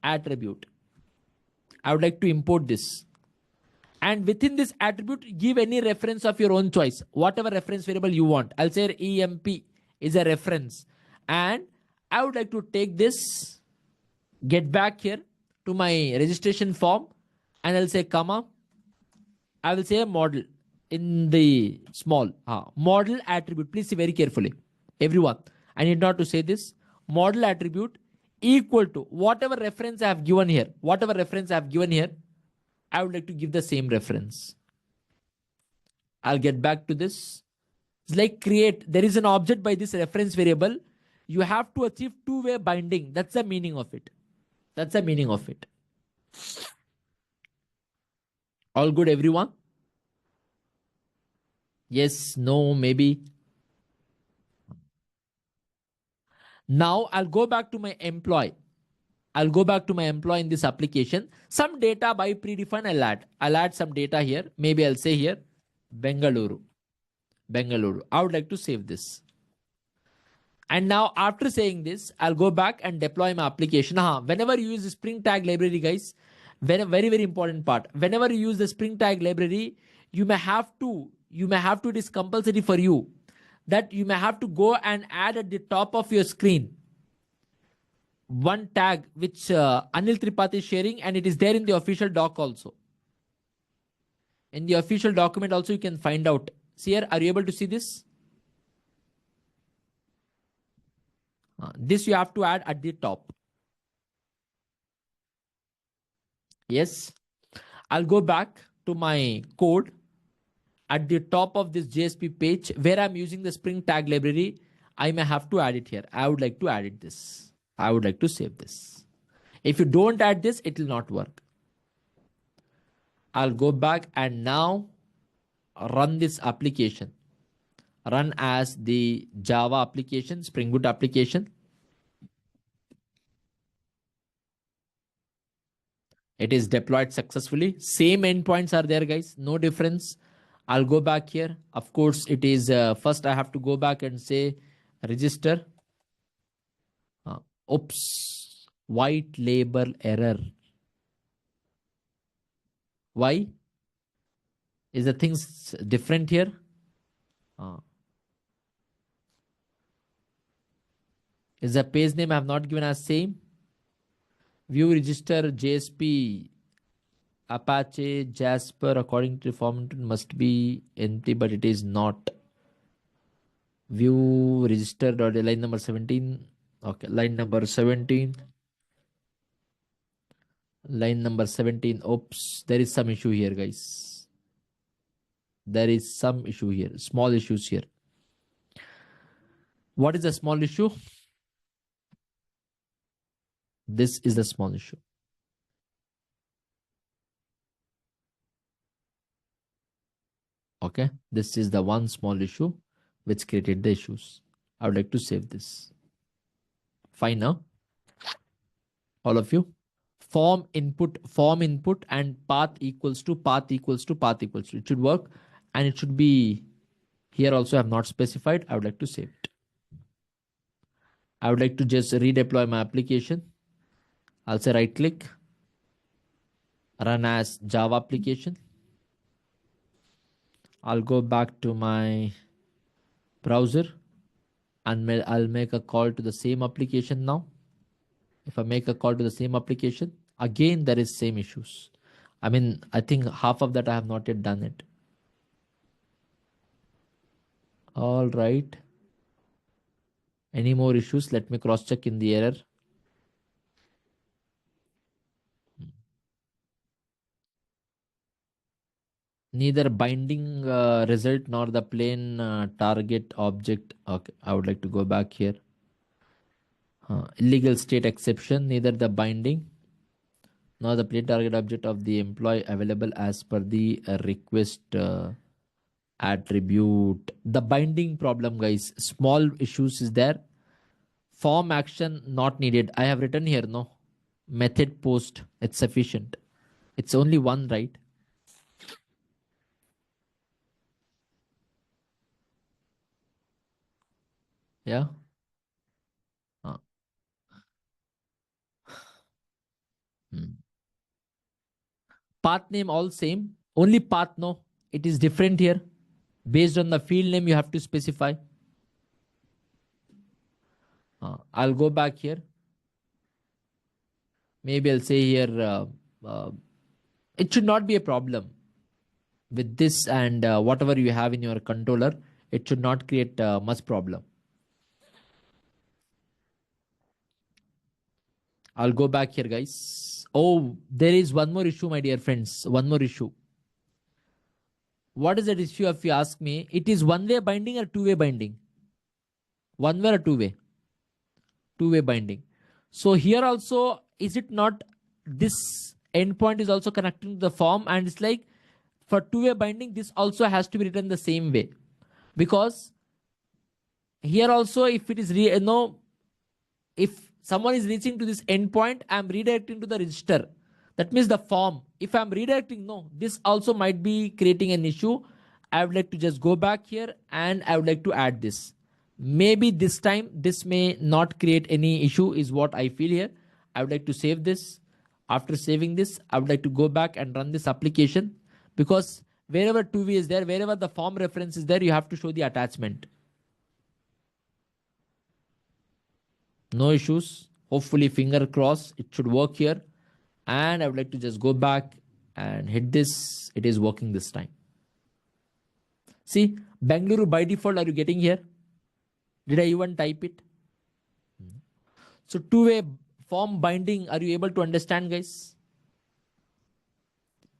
attribute. I would like to import this. And within this attribute, give any reference of your own choice. Whatever reference variable you want. I'll say EMP is a reference. And I would like to take this, get back here to my registration form, and I'll say comma. I will say a model in the small model attribute. Please see very carefully. Everyone, I need not to say this. Model attribute equal to whatever reference I have given here. I would like to give the same reference. I'll get back to this. It's like create. There is an object by this reference variable. You have to achieve two-way binding. That's the meaning of it. All good, everyone? Yes, no, maybe. Now I'll go back to my employee. I'll go back to my employee in this application. Some data by predefined I'll add. I'll add some data here. Maybe I'll say here Bengaluru. Bengaluru. I would like to save this. And now after saying this, I'll go back and deploy my application. Whenever you use the Spring Tag library, guys, very, very important part. Whenever you use the Spring Tag library, you may have to, it is compulsory for you that you may have to go and add at the top of your screen one tag which Anil Tripathi is sharing, and it is there in the official doc also. In the official document also you can find out. See here, are you able to see this? This you have to add at the top. Yes. I'll go back to my code at the top of this JSP page where I'm using the Spring Tag library. I may have to add it here. I would like to add it this. I would like to save this. If you don't add this, it will not work. I'll go back and now run this application. Run as the Java application, Spring Boot application. It is deployed successfully. Same endpoints are there, guys. No difference. I'll go back here. Of course, it is first I have to go back and say register. Oops, white label error. Why? Is the things different here? Is the page name I have not given as same? View register JSP Apache Jasper according to the format must be empty, but it is not. View register dot line number 17. Okay, line number 17. Line number 17. Oops, there is some issue here, guys. There is some issue here. Small issues here. What is the small issue? This is the small issue. Okay, this is the one small issue which created the issues. I would like to save this. Fine now. All of you. Form input, and path equals to path equals to path equals to. It should work, and it should be here also. I have not specified. I would like to save it. I would like to just redeploy my application. I'll say right click, run as Java application. I'll go back to my browser and I'll make a call to the same application now. If I make a call to the same application, again, there is same issues. I mean, I think half of that I have not yet done it. All right. Any more issues? Let me cross check in the error. Neither binding result nor the plain target object. Okay, I would like to go back here. Illegal state exception, neither the binding nor the plain target object of the employee available as per the request attribute. The binding problem, guys, small issues is there. Form action not needed. I have written here, no. Method post, it's sufficient. It's only one, right? Yeah. Path name all same. Only path, no. It is different here. Based on the field name, you have to specify. I'll go back here. Maybe I'll say here, it should not be a problem with this and whatever you have in your controller. It should not create much problem. I'll go back here, guys. Oh, there is one more issue, my dear friends. One more issue. What is that issue if you ask me? It is one-way binding or two-way binding? One-way or two-way? Two-way binding. So here also, is it not this endpoint is also connecting to the form, and it's like for two-way binding, this also has to be written the same way. Because here also, if it is, if someone is reaching to this endpoint, I'm redirecting to the register. That means the form. If I'm redirecting, no, this also might be creating an issue. I would like to just go back here and I would like to add this. Maybe this time this may not create any issue is what I feel here. I would like to save this. After saving this, I would like to go back and run this application, because wherever 2V is there, wherever the form reference is there, you have to show the attachment. No issues. Hopefully, finger cross, it should work here. And I would like to just go back and hit this. It is working this time. See, Bangalore by default, are you getting here? Did I even type it? So two-way form binding, are you able to understand, guys?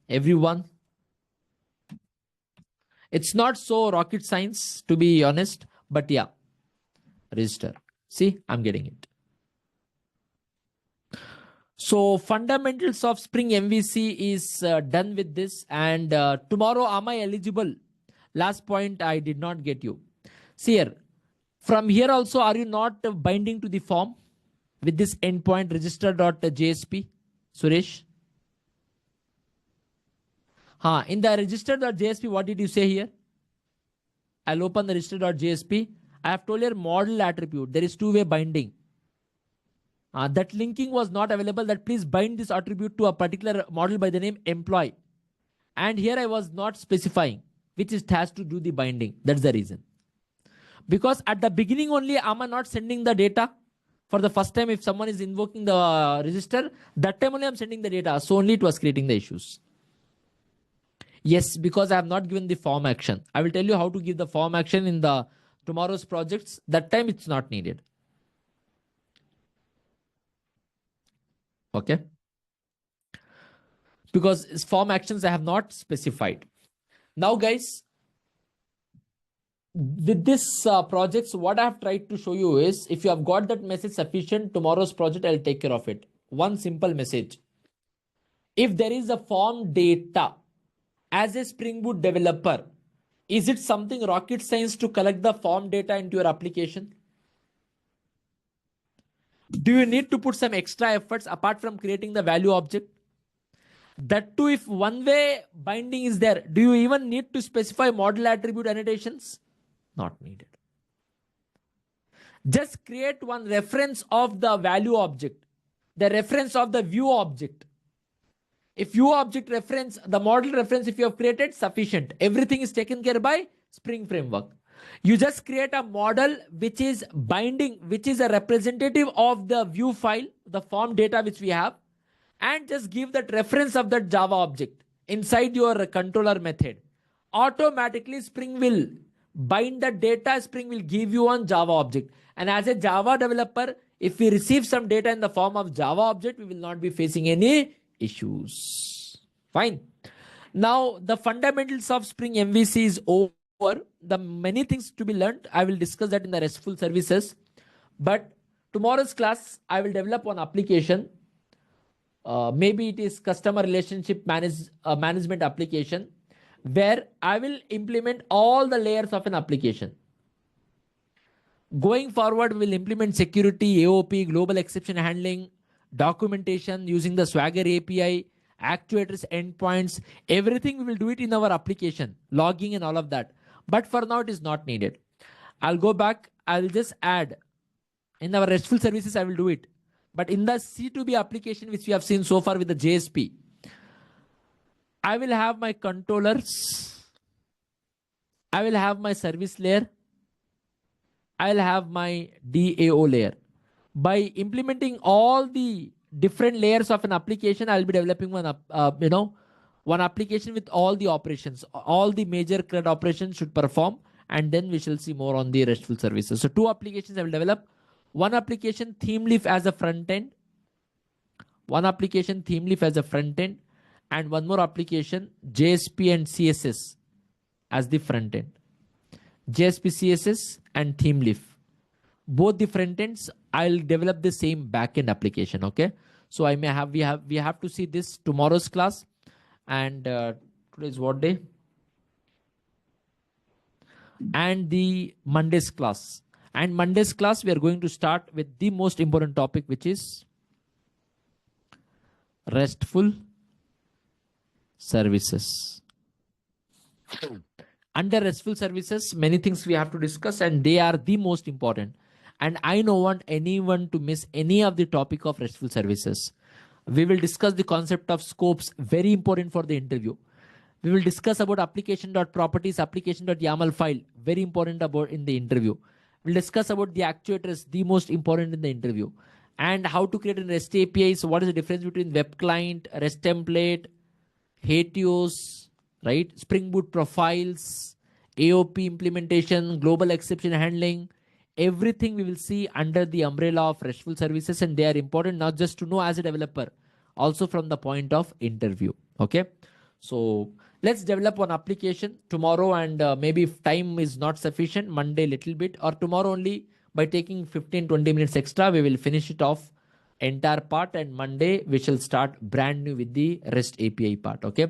Everyone? It's not so rocket science, to be honest, but yeah, register. See, I'm getting it. So fundamentals of Spring MVC is done with this. And tomorrow, am I eligible? Last point, I did not get you. See here, from here also, are you not binding to the form with this endpoint register.jsp, Suresh? In the register.jsp, what did you say here? I'll open the register.jsp. I have told here model attribute. There is two-way binding. That linking was not available. That please bind this attribute to a particular model by the name employee. And here I was not specifying which it has to do the binding. That's the reason. Because at the beginning only, am I not sending the data? For the first time, if someone is invoking the register, that time only I'm sending the data. So only it was creating the issues. Yes, because I have not given the form action. I will tell you how to give the form action in the tomorrow's projects. That time it's not needed. Okay. Because form actions I have not specified. Now guys, with this projects, what I have tried to show you is, if you have got that message sufficient, tomorrow's project, I'll take care of it. One simple message. If there is a form data as a Spring Boot developer, is it something rocket science to collect the form data into your application? Do you need to put some extra efforts apart from creating the value object? That too, if one-way binding is there, do you even need to specify model attribute annotations? Not needed. Just create one reference of the value object, the reference of the view object. If view object reference, the model reference, if you have created, sufficient. Everything is taken care by Spring Framework. You just create a model which is binding, which is a representative of the view file, the form data which we have, and just give that reference of that Java object inside your controller method. Automatically, Spring will bind the data. Spring will give you one Java object. And as a Java developer, if we receive some data in the form of Java object, we will not be facing any issues. Fine. Now, the fundamentals of Spring MVC is over. The many things to be learned, I will discuss that in the RESTful services. But tomorrow's class, I will develop one application. Maybe it is customer relationship management application, where I will implement all the layers of an application. Going forward, we will implement security, AOP, global exception handling, documentation using the Swagger API, actuators, endpoints, everything we will do it in our application, logging and all of that. But for now, it is not needed. I'll go back. I'll just add in our RESTful services. I will do it. But in the C2B application, which we have seen so far with the JSP, I will have my controllers. I will have my service layer. I'll have my DAO layer. By implementing all the different layers of an application, I'll be developing one application with all the operations. All the major CRUD operations should perform, and then we shall see more on the RESTful services. So two applications I will develop. One application theme leaf as a front end. One application theme leaf as a front end. And one more application JSP and CSS as the front end. JSP, CSS and theme leaf. Both the front ends, I'll develop the same backend application. Okay. So we have to see this tomorrow's class. And today is what day? And the Monday's class. And Monday's class, we are going to start with the most important topic, which is RESTful services. Under RESTful services, many things we have to discuss, and they are the most important. And I don't want anyone to miss any of the topic of RESTful services. We will discuss the concept of scopes, very important for the interview. We will discuss about application.properties, application.yaml file, very important about in the interview. We'll discuss about the actuators, the most important in the interview. And how to create an REST API. So what is the difference between web client, REST template, Hatios, right? Spring Boot profiles, AOP implementation, global exception handling, everything we will see under the umbrella of RESTful services, and they are important not just to know as a developer, also from the point of interview. Okay, so let's develop one application tomorrow, and maybe if time is not sufficient, Monday little bit, or tomorrow only by taking 15-20 minutes extra, we will finish it off entire part, and Monday we shall start brand new with the REST API part. Okay,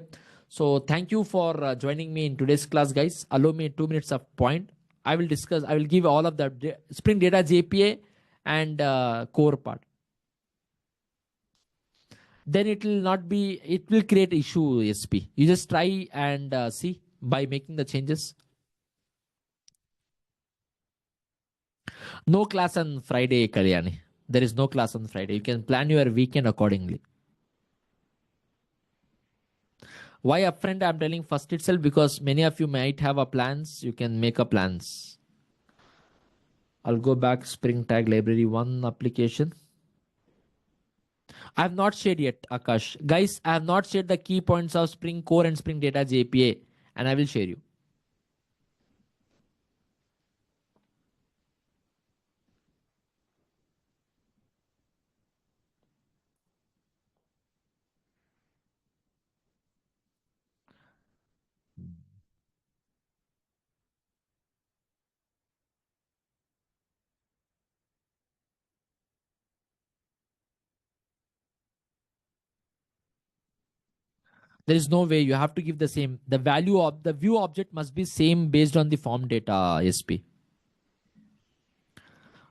so thank you for joining me in today's class, guys. Allow me 2 minutes of point. I will give all of the Spring Data JPA and core part. Then it will create issue SP. You just try and see by making the changes. No class on Friday, Kalyani. There is no class on Friday. You can plan your weekend accordingly. Why upfront? I'm telling first itself because many of you might have a plans. You can make a plans. I'll go back Spring Tag Library 1 application. I have not shared yet, Akash. Guys, I have not shared the key points of Spring Core and Spring Data JPA, and I will share you. There is no way you have to give the same. The value of the view object must be same based on the form data SP.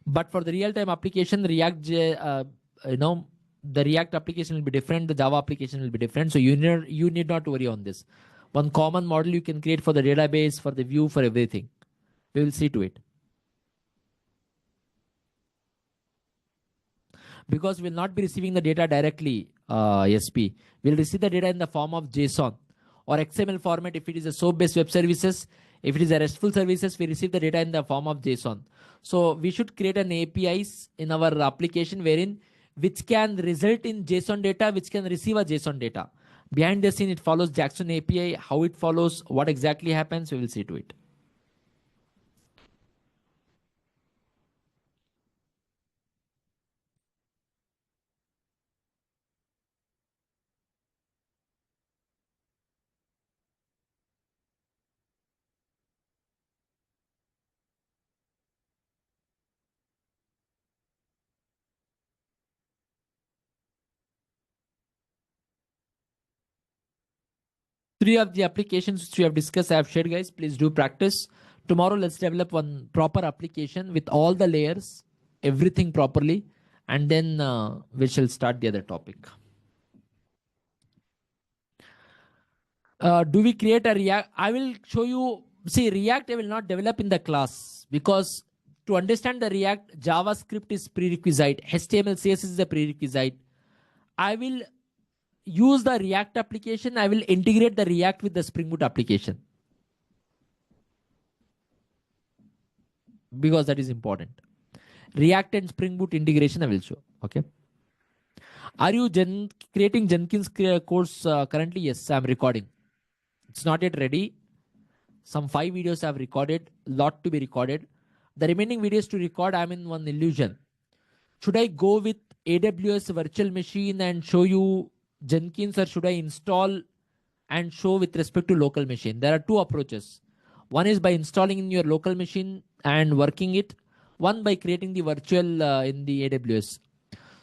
But for the real-time application, the React application will be different. The Java application will be different. So you need not worry on this. One common model you can create for the database, for the view, for everything. We will see to it. Because we'll not be receiving the data directly, SP. We'll receive the data in the form of JSON or XML format if it is a SOAP-based web services. If it is a RESTful services, we receive the data in the form of JSON. So we should create an APIs in our application wherein which can result in JSON data, which can receive a JSON data. Behind the scene, it follows Jackson API. How it follows, what exactly happens, we will see to it. Three of the applications which we have discussed, I have shared, guys. Please do practice. Tomorrow, let's develop one proper application with all the layers, everything properly, and then we shall start the other topic. Do we create a React? I will show you. See, React I will not develop in the class because to understand the React, JavaScript is prerequisite. HTML, CSS is a prerequisite. I will use the React application. I will integrate the React with the Spring Boot application because that is important. React and Spring Boot integration I will show. Okay. Are you creating Jenkins course currently? Yes, I'm recording. It's not yet ready. Some 5 videos I've recorded, lot to be recorded. The remaining videos to record, I'm in one illusion. Should I go with AWS virtual machine and show you Jenkins, or should I install and show with respect to local machine? There are two approaches. One is by installing in your local machine and working it. One by creating the virtual in the AWS.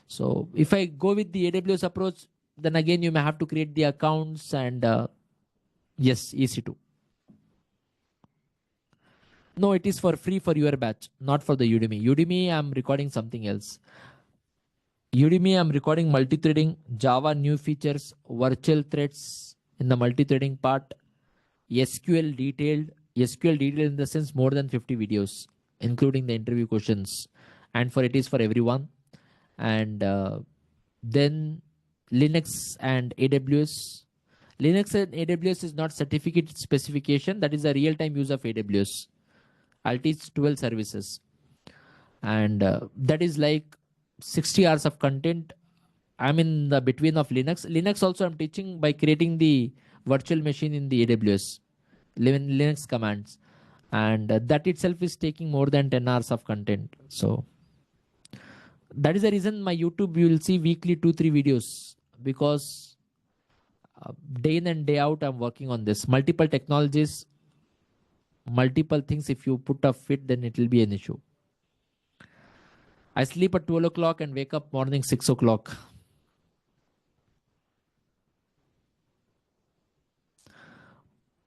So if I go with the AWS approach, then again you may have to create the accounts and yes, EC2. No, it is for free for your batch, not for the Udemy. Udemy, I'm recording something else. Udemy, I'm recording multi-threading, Java new features, virtual threads in the multi-threading part, SQL detailed in the sense more than 50 videos, including the interview questions. And for it is for everyone. And then Linux and AWS. Linux and AWS is not certificate specification. That is a real-time use of AWS. I'll teach 12 services. And that is like 60 hours of content. I'm in the between of Linux also I'm teaching by creating the virtual machine in the AWS Linux commands, and that itself is taking more than 10 hours of content. So that is the reason my YouTube you will see weekly 2 3 videos, because day in and day out I'm working on this multiple technologies, multiple things. If you put a fit, then it will be an issue. I sleep at 12 o'clock and wake up morning 6 o'clock.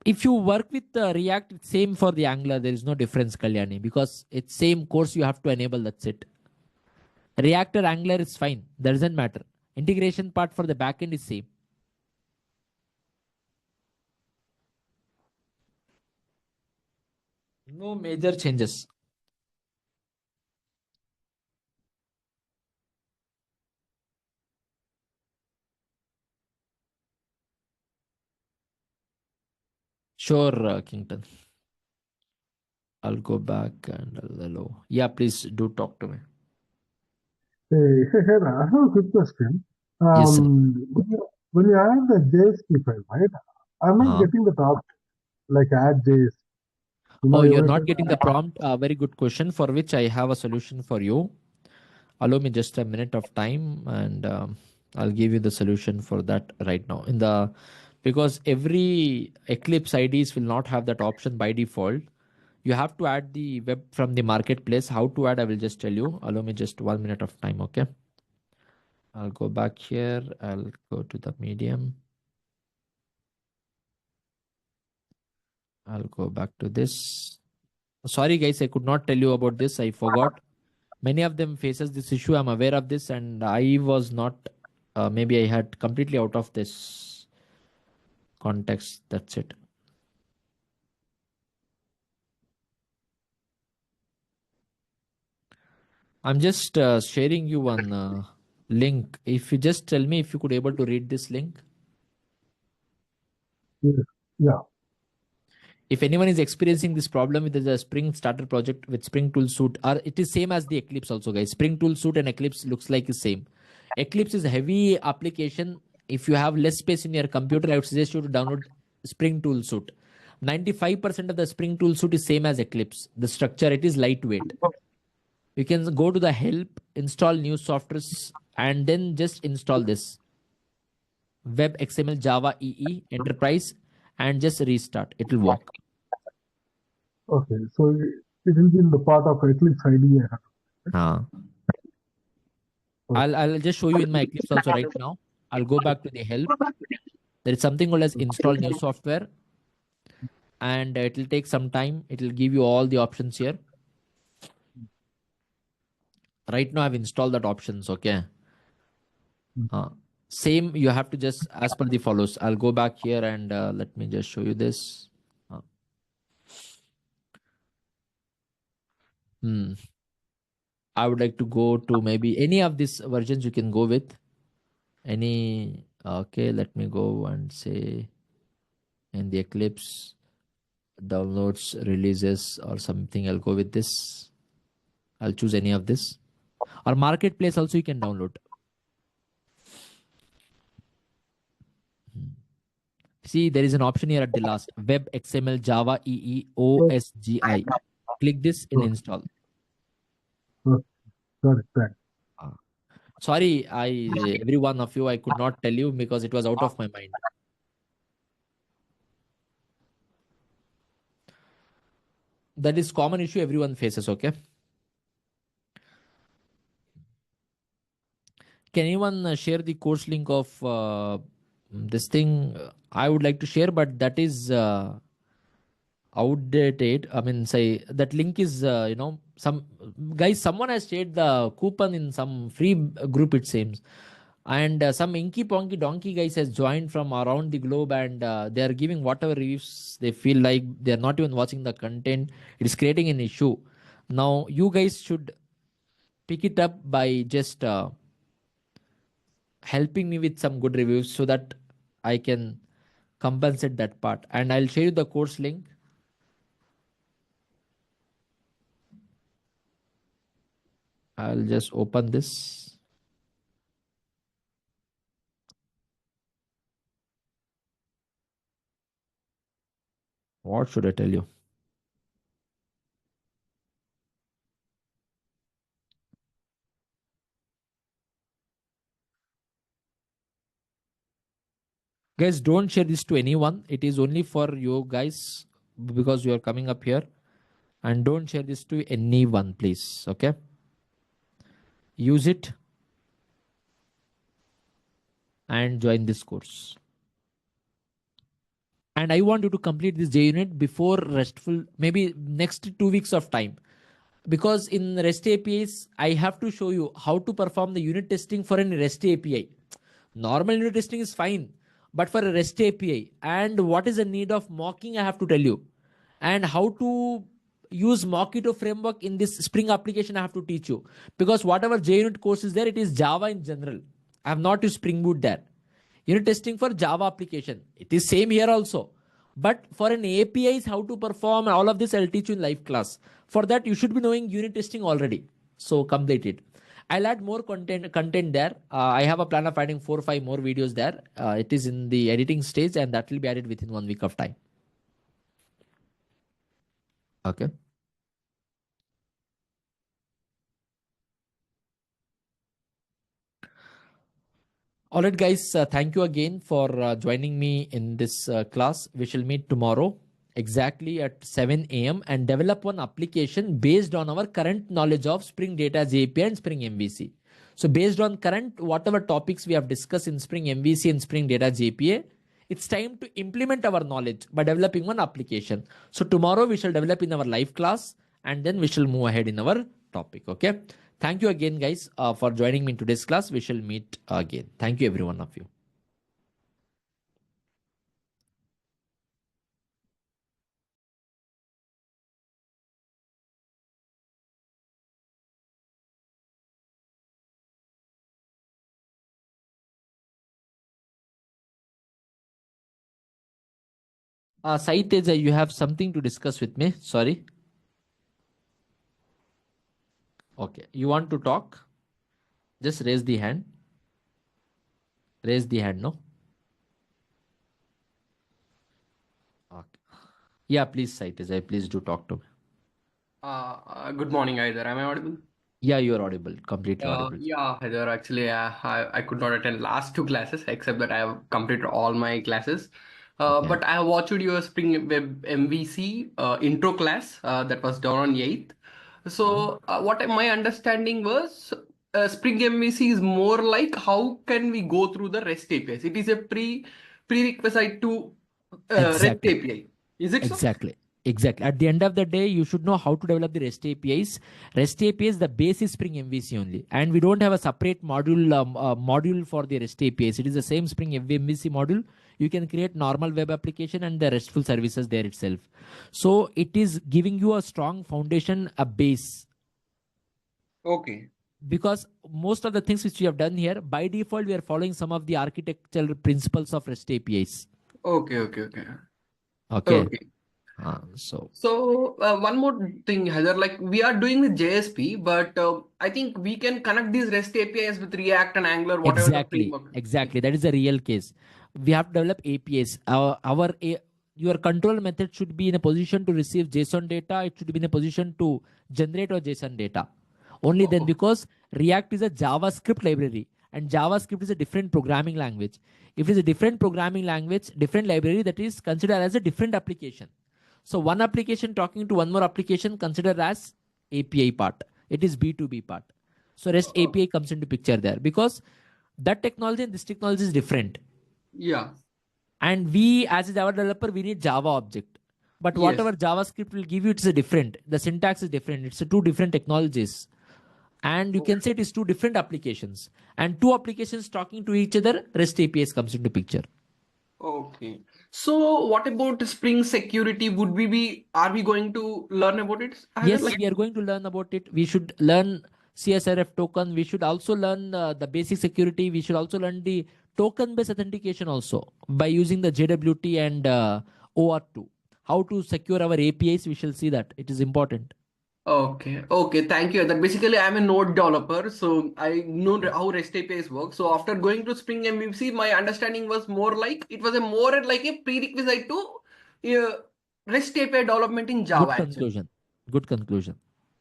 If you work with React, it's same for the Angular. There is no difference, Kalyani, because it's same course you have to enable. That's it. React or Angular is fine. That doesn't matter. Integration part for the backend is same. No major changes. Sure, Kington. I'll go back and I'll allow. Yeah, please do talk to me. Hey, I have a quick question. Yes, sir. When you add the JSP file, right? I'm not Uh, getting the top like add JS. oh, you're not Everything. getting the prompt. Very good question for which I have a solution for you. Allow me just a minute of time, and I'll give you the solution for that right now. In the Because every Eclipse IDs will not have that option by default. You have to add the web from the marketplace. How to add, I will just tell you. Allow me just 1 minute of time, okay? I'll go back here. I'll go to the medium. I'll go back to this. Sorry, guys, I could not tell you about this. I forgot. Many of them faces this issue. I'm aware of this, and I was not. Maybe I had completely out of this context. That's it. I'm just sharing you one link. If you just tell me if you could able to read this link. Yes. Yeah. If anyone is experiencing this problem with the Spring Starter project with Spring Tool Suite, or it is same as the Eclipse also, guys. Spring Tool Suite and Eclipse looks like the same. Eclipse is a heavy application. If you have less space in your computer, I would suggest you to download Spring Tool Suite. 95% of the Spring Tool Suite is same as Eclipse. The structure, it is lightweight. You can go to the help, install new softwares, and then just install this Web XML Java EE Enterprise and just restart. It will work. Okay. So it will be in the part of Eclipse IDE. Uh, Okay. I'll just show you in my Eclipse also right now. I'll go back to the help. There is something called as install new software, and it will take some time. It will give you all the options here. Right now, I've installed that options. Okay. Uh, Same, you have to just as per the follows. I'll go back here and let me just show you this. Uh, hmm. I would like to go to maybe any of these versions you can go with. Any, okay, let me go and say in the Eclipse downloads, releases, or something. I'll go with this. I'll choose any of this. Or marketplace also you can download. See, there is an option here at the last. Web XML Java EE Okay. OSGI. Click this and Okay. install. Okay. Got it. Thanks. Ah. Sorry, every one of you I could not tell you because it was out of my mind. That is common issue everyone faces, okay? Can anyone share the course link of this thing? I would like to share, but that is outdated. I mean, say that link is, some guys, someone has shared the coupon in some free group, it seems. And some inky ponky donkey guys has joined from around the globe, and they are giving whatever reviews they feel like. They are not even watching the content. It is creating an issue. Now, you guys should pick it up by just helping me with some good reviews so that I can compensate that part. And I'll share you the course link. I'll just open this. What should I tell you? Guys, don't share this to anyone. It is only for you guys because you are coming up here. And don't share this to anyone, please. Okay? Use it and join this course. And I want you to complete this J unit before restful, maybe next 2 weeks of time. Because in REST APIs, I have to show you how to perform the unit testing for an REST API. Normal unit testing is fine, but for a REST API, and what is the need of mocking, I have to tell you. And how to use Mockito framework in this Spring application, I have to teach you. Because whatever JUnit course is there, it is Java in general. I have not used Spring Boot there. Unit testing for Java application. It is same here also. But for an APIs, how to perform all of this, I'll teach you in live class. For that, you should be knowing unit testing already. So complete it. I'll add more content there. I have a plan of adding 4 or 5 more videos there. It is in the editing stage, and that will be added within 1 week of time. Okay. All right, guys. Thank you again for joining me in this class. We shall meet tomorrow exactly at 7 a.m. and develop one application based on our current knowledge of Spring Data API and Spring MVC. So based on current whatever topics we have discussed in Spring MVC and Spring Data API, it's time to implement our knowledge by developing one application. So tomorrow we shall develop in our live class, and then we shall move ahead in our topic. Okay. Thank you again, guys, for joining me in today's class. We shall meet again. Thank you, every one of you. Sai Teja, you have something to discuss with me. Sorry. Okay. You want to talk? Just raise the hand. Raise the hand, no? Okay. Yeah, please, Sai Teja, please do talk to me. Good morning, Hyder. Am I audible? Yeah, you are audible. Completely audible. Yeah, Hyder. Actually, I could not attend last 2 classes, except that I have completed all my classes. Okay. But I have watched your Spring Web MVC intro class that was done on 8th. So what my understanding was, Spring MVC is more like how can we go through the REST APIs. It is a prerequisite to REST Exactly. API. Is it so? Exactly. Exactly. At the end of the day, you should know how to develop the REST APIs. REST APIs, the base is Spring MVC only, and we don't have a separate module for the REST APIs. It is the same Spring MVC module. You can create normal web application and the RESTful services there itself. So it is giving you a strong foundation, a base. Okay. Because most of the things which we have done here, by default, we are following some of the architectural principles of REST APIs. Okay. Okay. Okay. So One more thing, Heather, like we are doing with JSP, but I think we can connect these REST APIs with React and Angular, whatever the framework. Exactly. That is a real case. We have to develop APIs. Your control method should be in a position to receive JSON data. It should be in a position to generate or JSON data. Only then, because React is a JavaScript library, and JavaScript is a different programming language. If it is a different programming language, different library, that is considered as a different application. So one application talking to one more application considered as API part. It is B2B part. So REST API comes into picture there, because that technology and this technology is different. Yeah. And we, as a Java developer, we need Java object. But Yes. whatever JavaScript will give you, it's a different. The syntax is different. It's a two different technologies. And you can say it is two different applications. And two applications talking to each other, REST APIs comes into picture. Okay. So what about Spring security? Are we going to learn about it? Yes, Like, we are going to learn about it. We should learn CSRF token. We should also learn the basic security. We should also learn the token based authentication also by using the JWT and OR2. How to secure our APIs, we shall see that. It is important. okay, okay, thank you. That basically I'm a Node developer, so I know how REST APIs work. So after going to Spring MVC, my understanding was more like it was a more like a prerequisite to uh, REST API development in Java Good actually. conclusion. Good conclusion.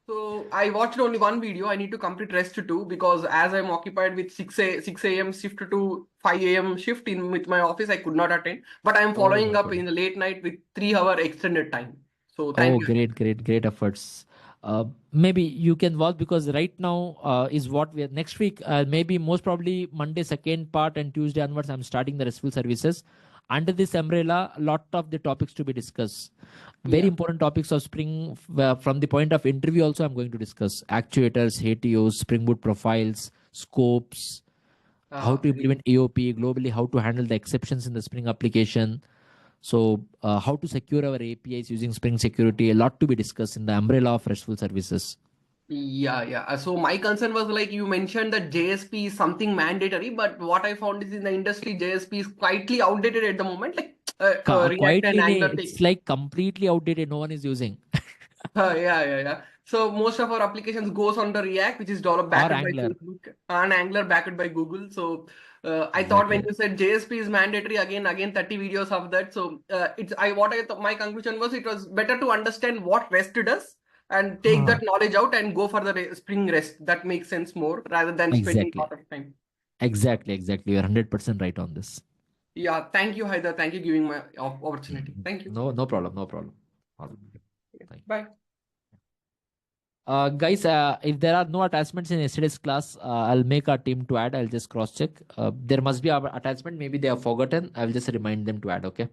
So I watched only one video. I need to complete rest too because as I'm occupied with 6 a.m. shift to 5 a.m. shift in with my office, I could not attend. But I'm Oh, following no up problem. in the late night with 3 hour extended time. So thank Oh, you. great efforts. Maybe you can watch because right now is what we are next week. Maybe most probably Monday second part and Tuesday onwards. I'm starting the RESTful services under this umbrella. A lot of the topics to be discussed. Very Yeah. important topics of Spring from the point of interview. Also, I'm going to discuss actuators, HTOs, Spring Boot profiles, scopes, how to Great. implement AOP globally, how to handle the exceptions in the Spring application. So, how to secure our APIs using Spring Security, a lot to be discussed in the umbrella of RESTful services. Yeah, yeah. So my concern was like you mentioned that JSP is something mandatory, but what I found is in the industry, JSP is slightly outdated at the moment. Like React and Quietly, Angular it's like completely outdated. No one is using. Yeah, yeah, yeah. So most of our applications goes on the React, which is developed Or backed by Angular. Facebook, and Angular backed by Google. So I thought when Exactly. you said JSP is mandatory, again 30 videos of that. So it's I what I thought my conclusion was it was better to understand what REST does and take Uh, that knowledge out and go for the Spring REST. That makes sense more rather than spending a Exactly. lot of time. Exactly. You're 100% right on this. Yeah, thank you, Haider. Thank you giving my opportunity. Thank you. No problem. No problem. Thank you. Bye. Guys, if there are no attachments in yesterday's class, I'll make our team to add. I'll just cross check. There must be our attachment. Maybe they have forgotten. I'll just remind them to add. Okay.